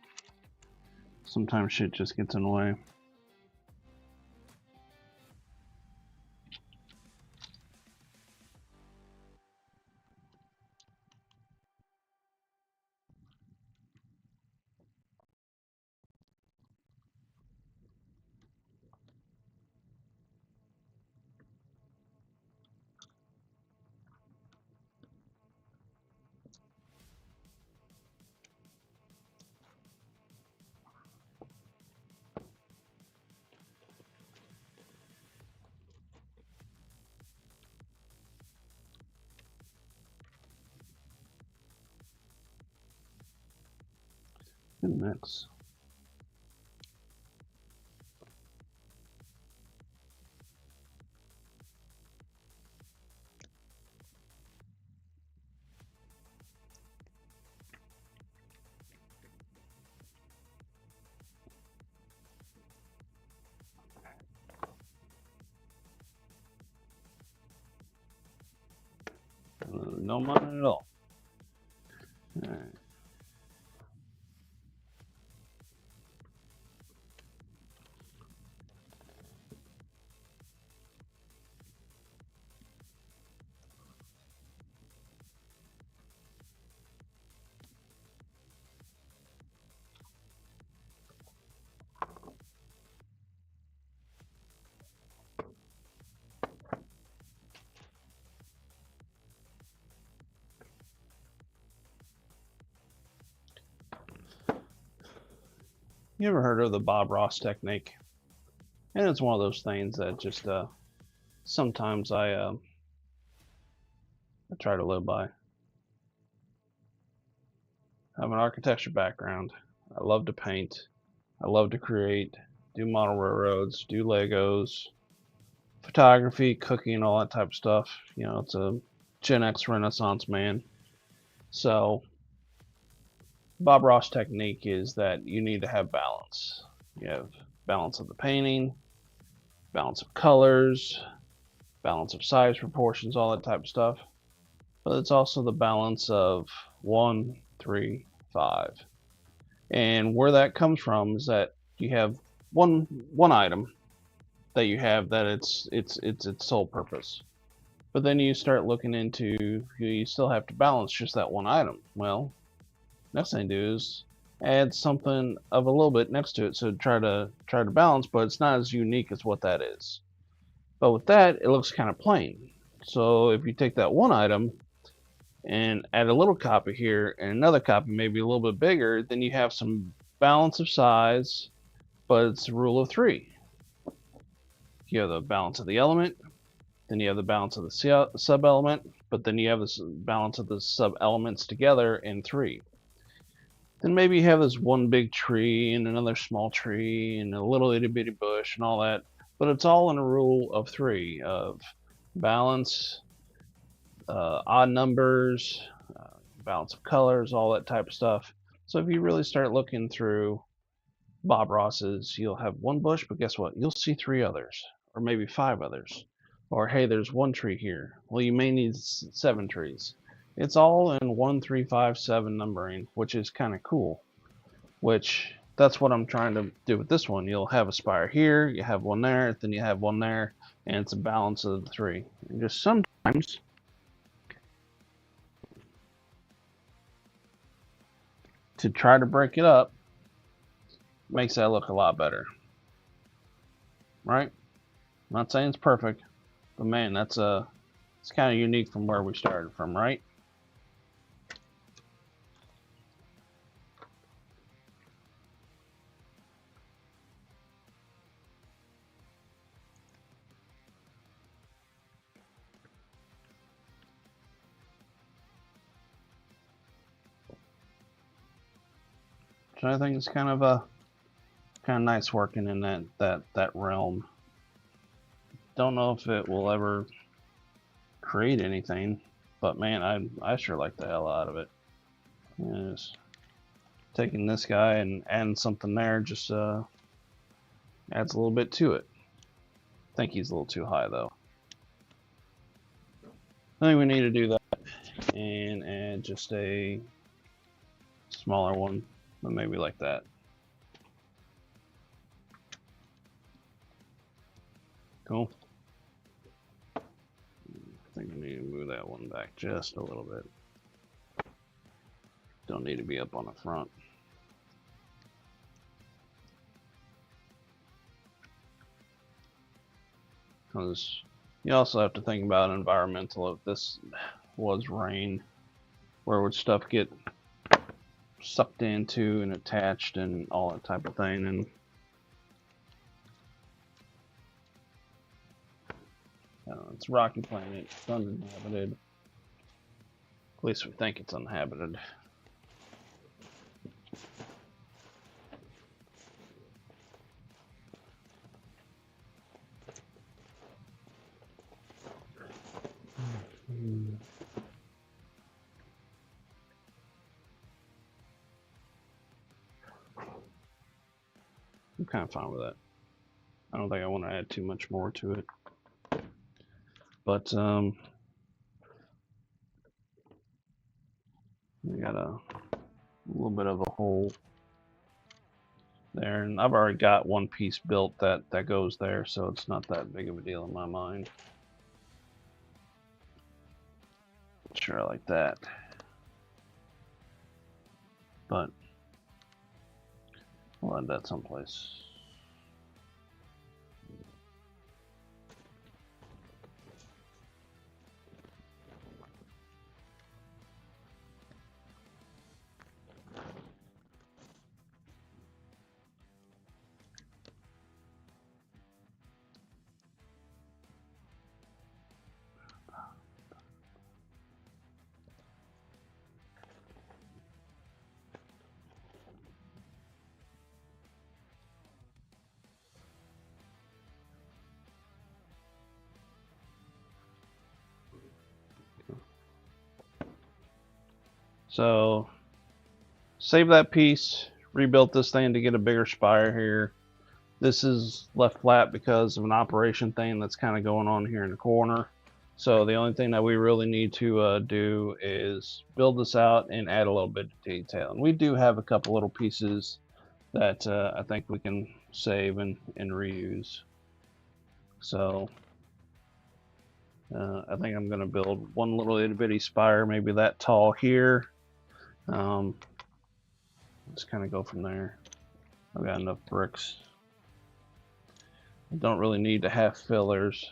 Sometimes shit just gets in the way. Good mix. No mind at all. All right. You ever heard of the Bob Ross technique? And it's one of those things that just sometimes I try to live by. I have an architecture background. I love to paint. I love to create, do model railroads, do Legos, photography, cooking, all that type of stuff. You know, it's a Gen X Renaissance man. So Bob Ross technique is that you need to have balance. You have balance of the painting, balance of colors, balance of size proportions, all that type of stuff. But it's also the balance of 1, 3, 5. And where that comes from is that you have one item that you have that it's its sole purpose. But then you start looking into you still have to balance just that one item. Well, next thing to do is add something of a little bit next to it, so try to balance, but it's not as unique as what that is. But with that, it looks kind of plain. So if you take that one item and add a little copy here and another copy maybe a little bit bigger, then you have some balance of size, but it's a rule of three. You have the balance of the element, then you have the balance of the sub-element, but then you have this balance of the sub-elements together in three. Then maybe you have this one big tree and another small tree and a little itty bitty bush and all that, but it's all in a rule of three of balance, odd numbers, balance of colors, all that type of stuff. So if you really start looking through Bob Ross's, you'll have one bush, but guess what? You'll see three others, or maybe five others. Or hey, there's one tree here. Well, you may need 7 trees. It's all in 1, 3, 5, 7 numbering, which is kind of cool. Which that's what I'm trying to do with this one. You'll have a spire here, you have one there, then you have one there, and it's a balance of the 3. And just sometimes to try to break it up makes that look a lot better. Right? I'm not saying it's perfect, but man, it's kind of unique from where we started from, right? So I think it's kind of nice working in that realm. Don't know if it will ever create anything, but man, I sure like the hell out of it. Just taking this guy and adding something there just adds a little bit to it. I think he's a little too high though. I think we need to do that and add just a smaller one, but maybe like that. Cool. I think I need to move that one back just a little bit. Don't need to be up on the front. Because you also have to think about environmental. If this was rain, where would stuff get sucked into and attached and all that type of thing? And it's a rocky planet. It's uninhabited. At least we think it's uninhabited. I'm kind of fine with that. I don't think I want to add too much more to it. But we got a little bit of a hole there, and I've already got one piece built that goes there, so it's not that big of a deal in my mind. Sure, I like that, but we'll add that someplace. So save that piece, rebuilt this thing to get a bigger spire here. This is left flat because of an operation thing that's kind of going on here in the corner. So the only thing that we really need to do is build this out and add a little bit of detail. And we do have a couple little pieces that I think we can save and reuse. So I think I'm going to build one little itty bitty spire, maybe that tall here. Let's kind of go from there. I've got enough bricks. I don't really need to have fillers.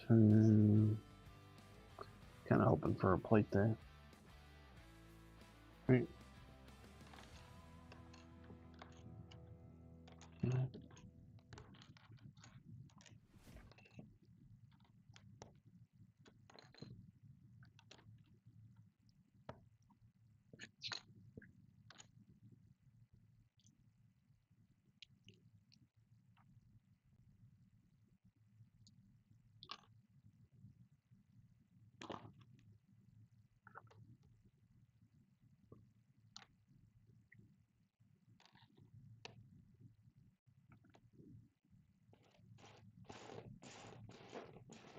Kind of hoping for a plate there. Right.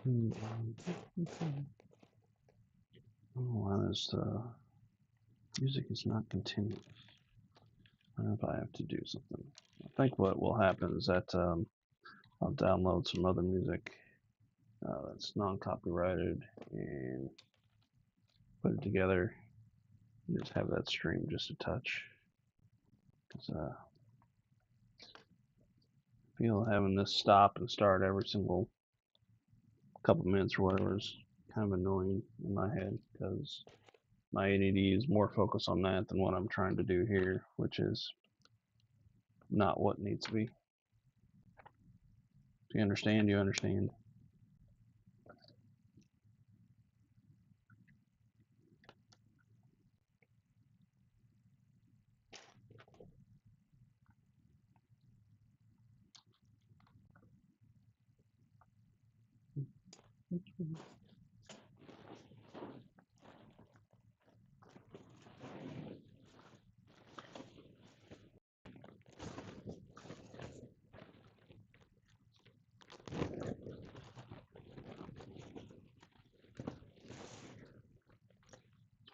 Oh, why is the music is not continuous? I wonder if I have to do something. I think what will happen is that I'll download some other music that's non-copyrighted and put it together. And just have that stream just a touch. Cause I feel having this stop and start every single couple minutes or whatever is kind of annoying in my head because my ADD is more focused on that than what I'm trying to do here, which is not what needs to be. Do you understand? You understand? It's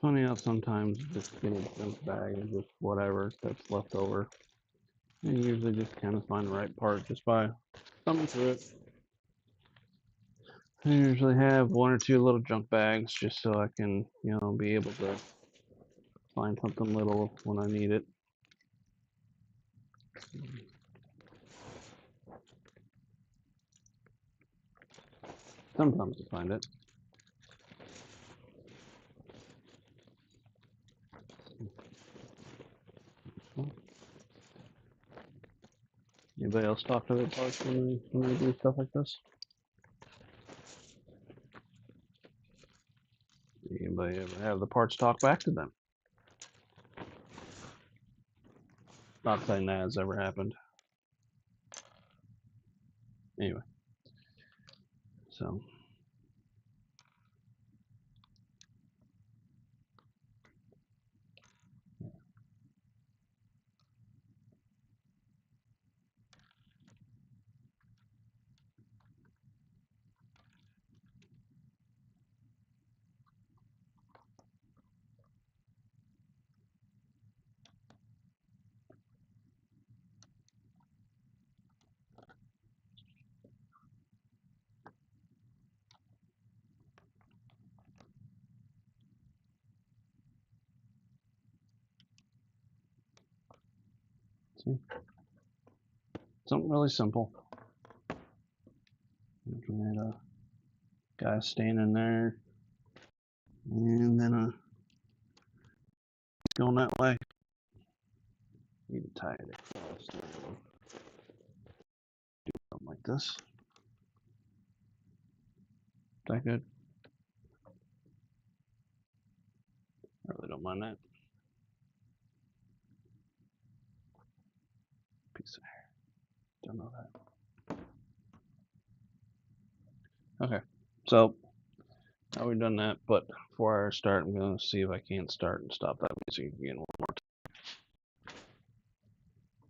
funny how sometimes just getting a junk bag and just whatever that's left over. You usually just kind of find the right part just by thumbing through it. I usually have one or two little junk bags just so I can, be able to find something little when I need it. Sometimes I find it. Anybody else talk to their parts when they do stuff like this? Anybody ever have the parts talk back to them? Not saying that has ever happened. Anyway, so see, something really simple. Looking at a guy standing there, and then going that way. Need to tie it across there. Do something like this. Is that good? I really don't mind that. Piece of hair. Don't know that. Okay, so now we've done that, but before I start, I'm going to see if I can't start and stop that music again one more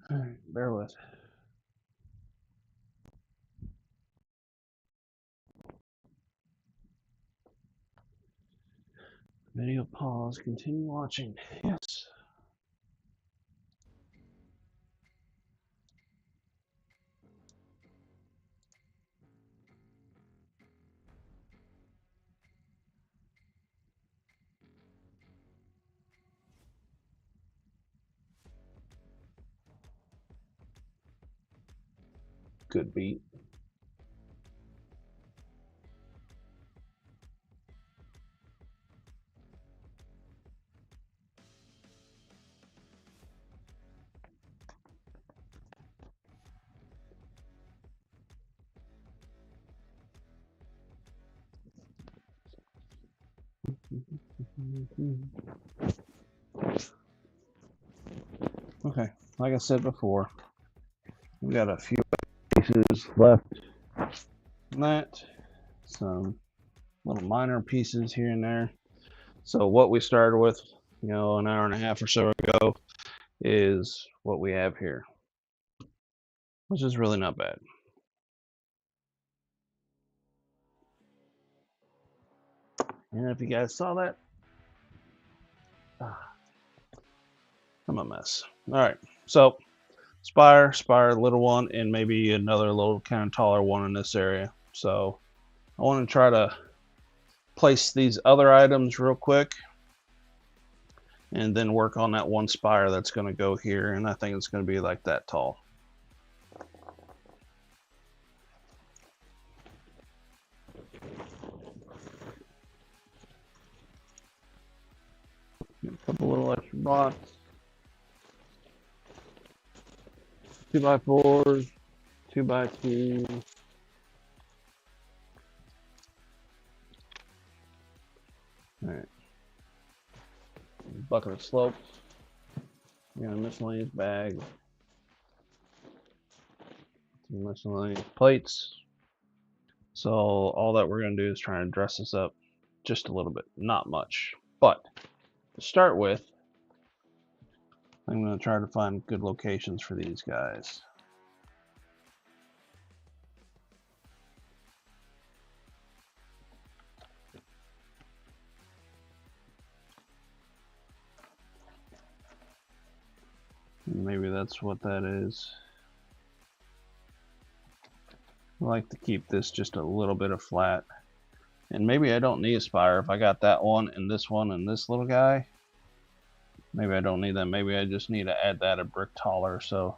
time. Alright, bear with. Video pause, continue watching. Yes. Good beat. Okay, like I said before, we got a few pieces left. That, some little minor pieces here and there. So what we started with, an hour and a half or so ago, is what we have here, which is really not bad. And if you guys saw that, I'm a mess. All right, so spire, little one, and maybe another little kind of taller one in this area. So I want to try to place these other items real quick and then work on that one spire that's going to go here, and I think it's going to be like that tall. A couple little extra blocks. 2x4s, 2x2. Alright. Bucket of slopes. We got a miscellaneous bag. Some miscellaneous plates. So all that we're going to do is try and dress this up just a little bit. Not much. But to start with, I'm going to try to find good locations for these guys. Maybe that's what that is. I like to keep this just a little bit of flat. And maybe I don't need a spire. If I got that one and this little guy, maybe I don't need that. Maybe I just need to add that a brick taller. So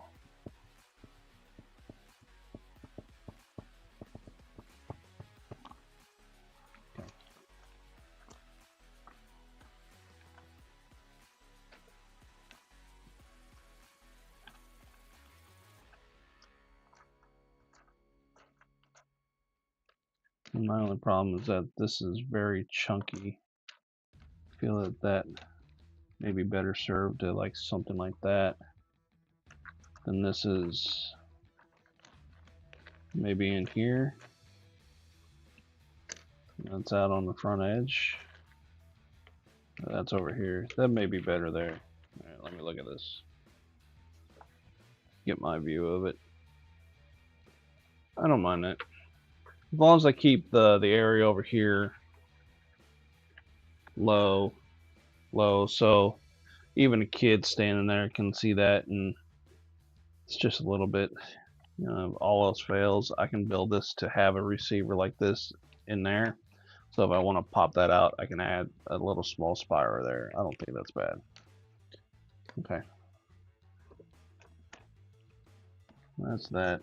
my only problem is that this is very chunky. I feel that that may be better served to like something like that than this is. Maybe in here. That's out on the front edge. That's over here. That may be better there. All right, let me look at this. Get my view of it. I don't mind that. As long as I keep the area over here low, so even a kid standing there can see that, and it's just a little bit. If all else fails, I can build this to have a receiver like this in there. So if I want to pop that out, I can add a little small spire there. I don't think that's bad. Okay. That's that.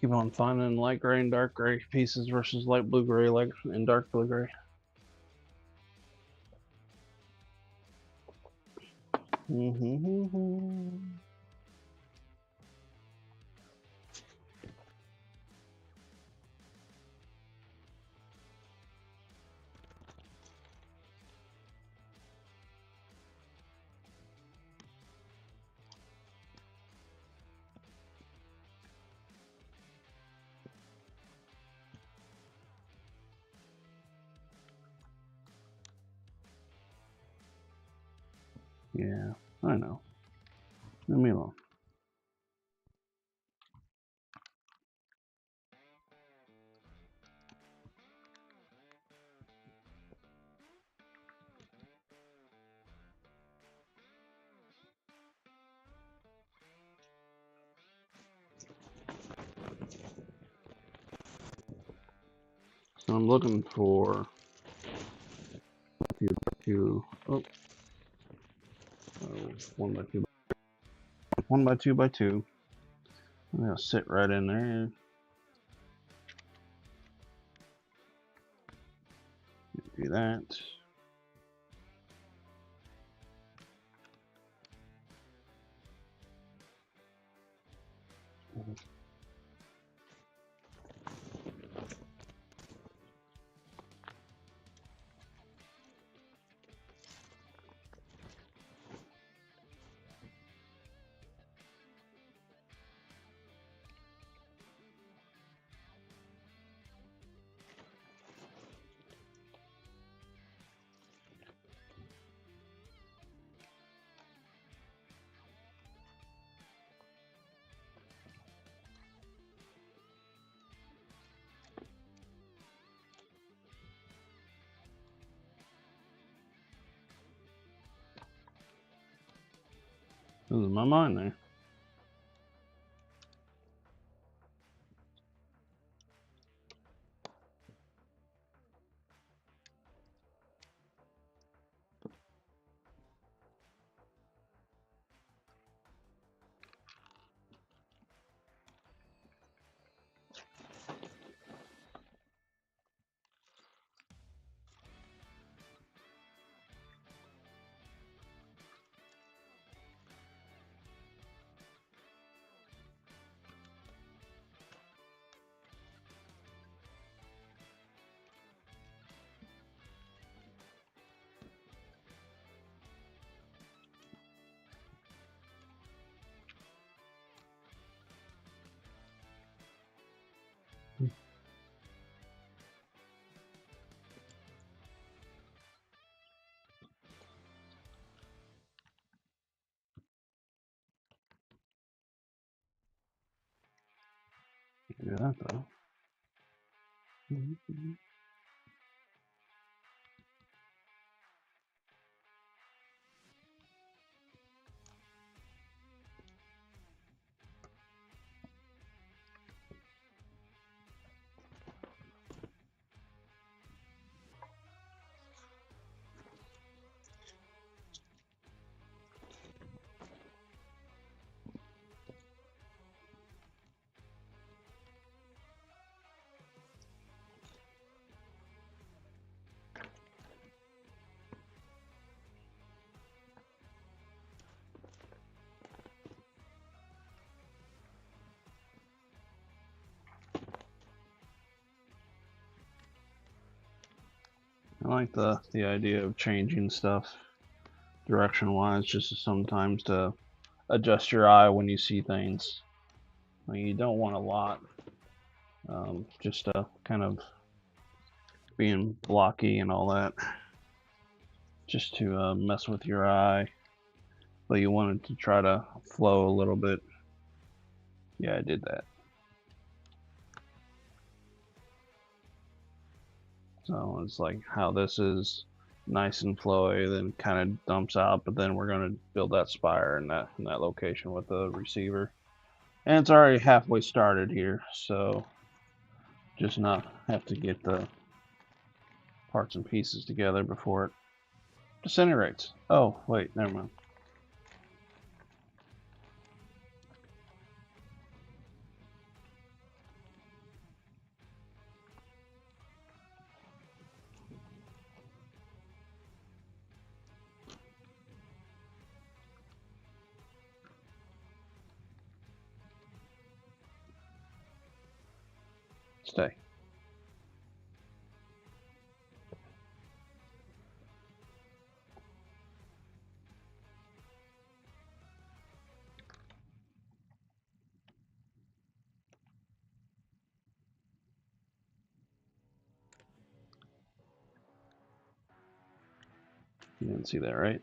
Keep on finding light gray and dark gray pieces versus light blue gray and dark blue gray. Yeah, I know. Leave me alone. So I'm looking for two. Oh, 1x2. 1x2x2. I'm gonna sit right in there. Do that. Losing my mind there. Do that though. I like the idea of changing stuff direction wise, just sometimes to adjust your eye when you see things. I mean, you don't want a lot, just kind of being blocky and all that, just to mess with your eye. But you wanted to try to flow a little bit. Yeah, I did that. So it's like how this is nice and flowy, then kind of dumps out, but then we're going to build that spire in that location with the receiver. And it's already halfway started here, so just not have to get the parts and pieces together before it disintegrates. Oh, wait, never mind. Stay. You didn't see that, right?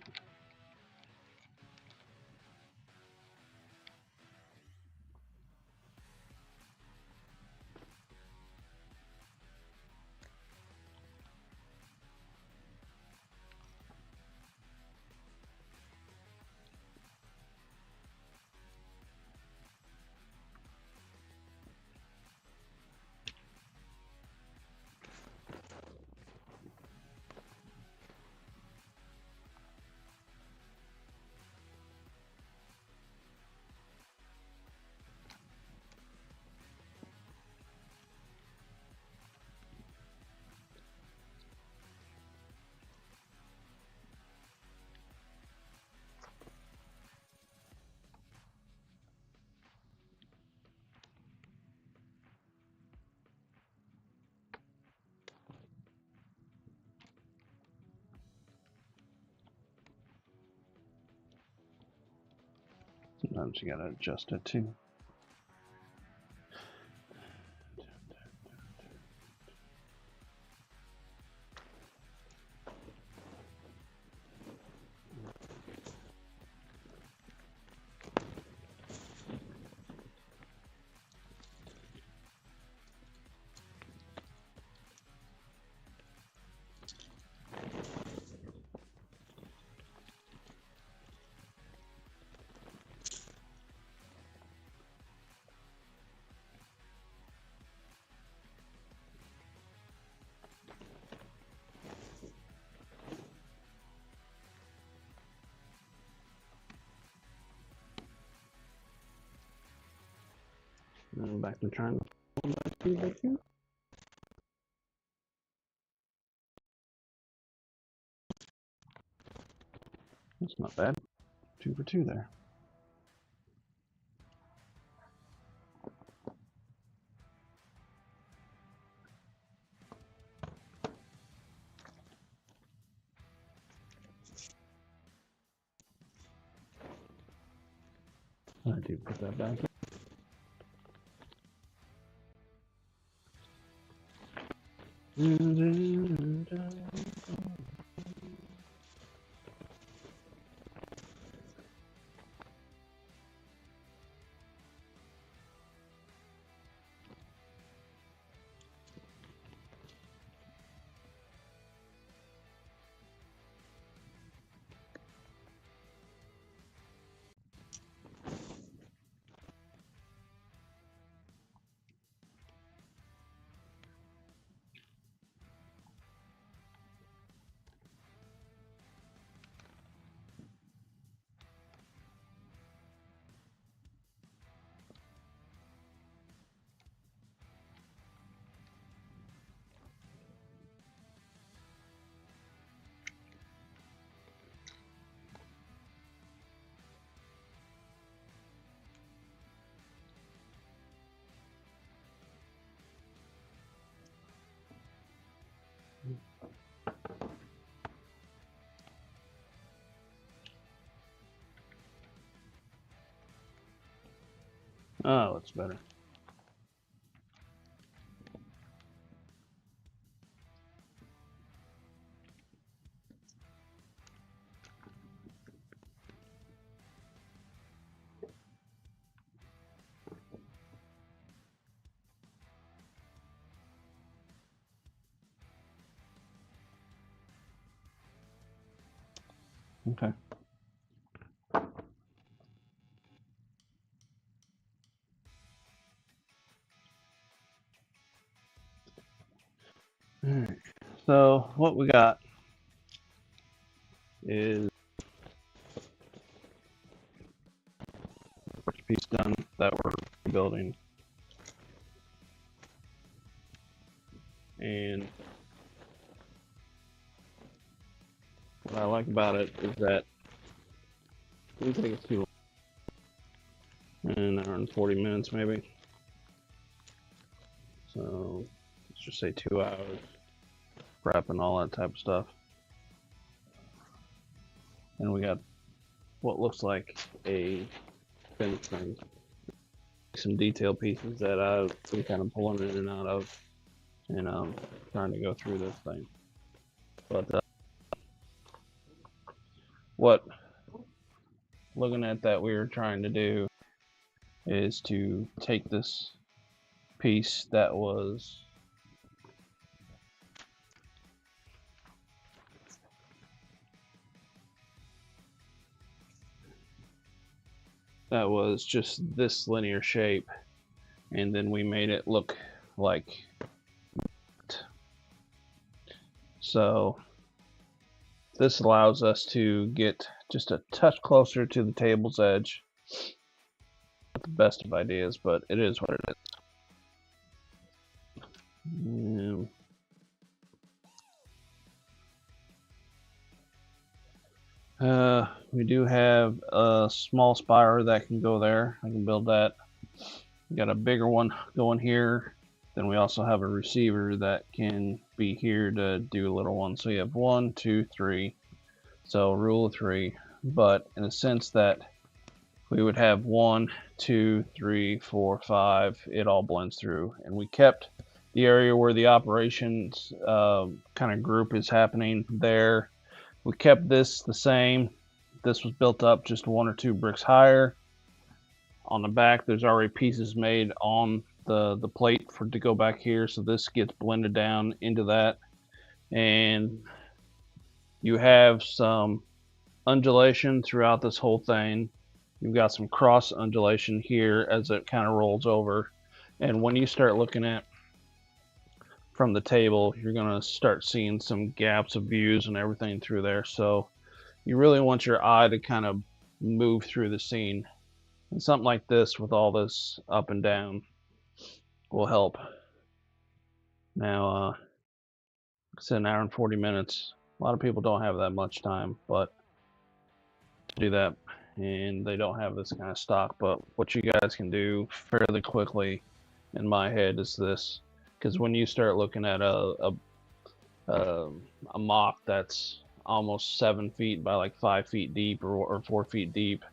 Sometimes you gotta adjust it too. And back to trying to. That's not bad. 2 for 2 there. I do put that back in. Oh, it's better. Okay. Alright. So what we got is first piece done that we're building. And what I like about it is that it didn't take us too long. An hour and 40 minutes maybe. So let's just say 2 hours prep and all that type of stuff. And we got what looks like a finished thing. Some detail pieces that I've been kind of pulling in and out of, and trying to go through this thing. But what looking at that we were trying to do is to take this piece that was just this linear shape, and then we made it look like so. This allows us to get just a touch closer to the table's edge. Not the best of ideas, but it is what it is. We do have a small spire that can go there. I can build that. We got a bigger one going here. Then we also have a receiver that can be here to do a little one. So you have 1, 2, 3. So rule of 3. But in a sense that we would have 1, 2, 3, 4, 5. It all blends through. And we kept the area where the operations kind of group is happening there. We kept this the same. This was built up just 1 or 2 bricks higher. On the back, there's already pieces made on the plate to go back here, so this gets blended down into that. And you have some undulation throughout this whole thing. You've got some cross undulation here as it kind of rolls over. And when you start looking at from the table, you're going to start seeing some gaps of views and everything through there. So you really want your eye to kind of move through the scene. And something like this with all this up and down will help. Now, it's an hour and 40 minutes. A lot of people don't have that much time, but to do that, and they don't have this kind of stock. But what you guys can do fairly quickly, in my head, is this. Because when you start looking at a mock that's almost 7 feet by like 5 feet deep or 4 feet deep,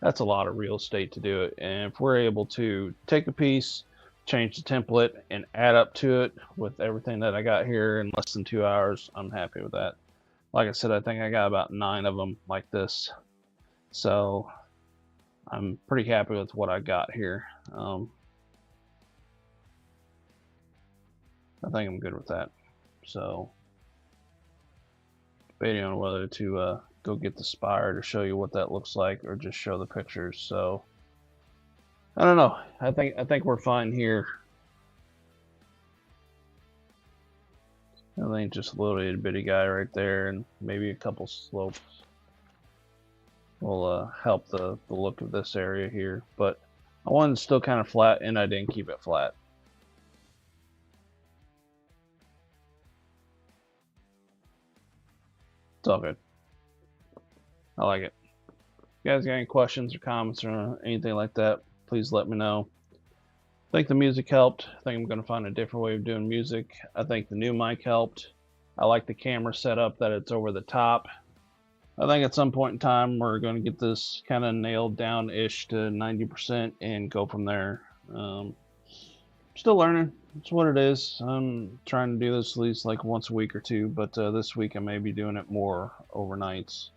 that's a lot of real estate to do it. And if we're able to take a piece, change the template, and add up to it with everything that I got here in less than 2 hours, I'm happy with that. Like I said, I think I got about 9 of them like this. So I'm pretty happy with what I got here. I think I'm good with that. So debating on whether to go get the spire to show you what that looks like or just show the pictures. So I don't know. I think we're fine here. I think just a little itty bitty guy right there and maybe a couple slopes will help the look of this area here. But I wanted it still kind of flat, and I didn't keep it flat. It's all good. I like it. If you guys got any questions or comments or anything like that, please let me know. I think the music helped. I think I'm going to find a different way of doing music. I think the new mic helped. I like the camera setup that it's over the top. I think at some point in time we're going to get this kind of nailed down-ish to 90% and go from there. Still learning. It's what it is. I'm trying to do this at least like once a week or two, but this week I may be doing it more overnights,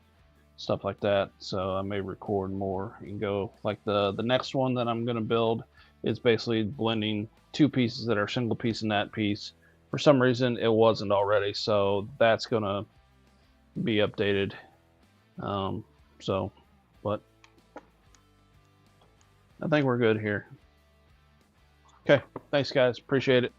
stuff like that. So I may record more and go like the next one that I'm going to build is basically blending 2 pieces that are single piece and that piece. For some reason it wasn't already, so that's going to be updated. But I think we're good here. Okay, thanks guys, appreciate it.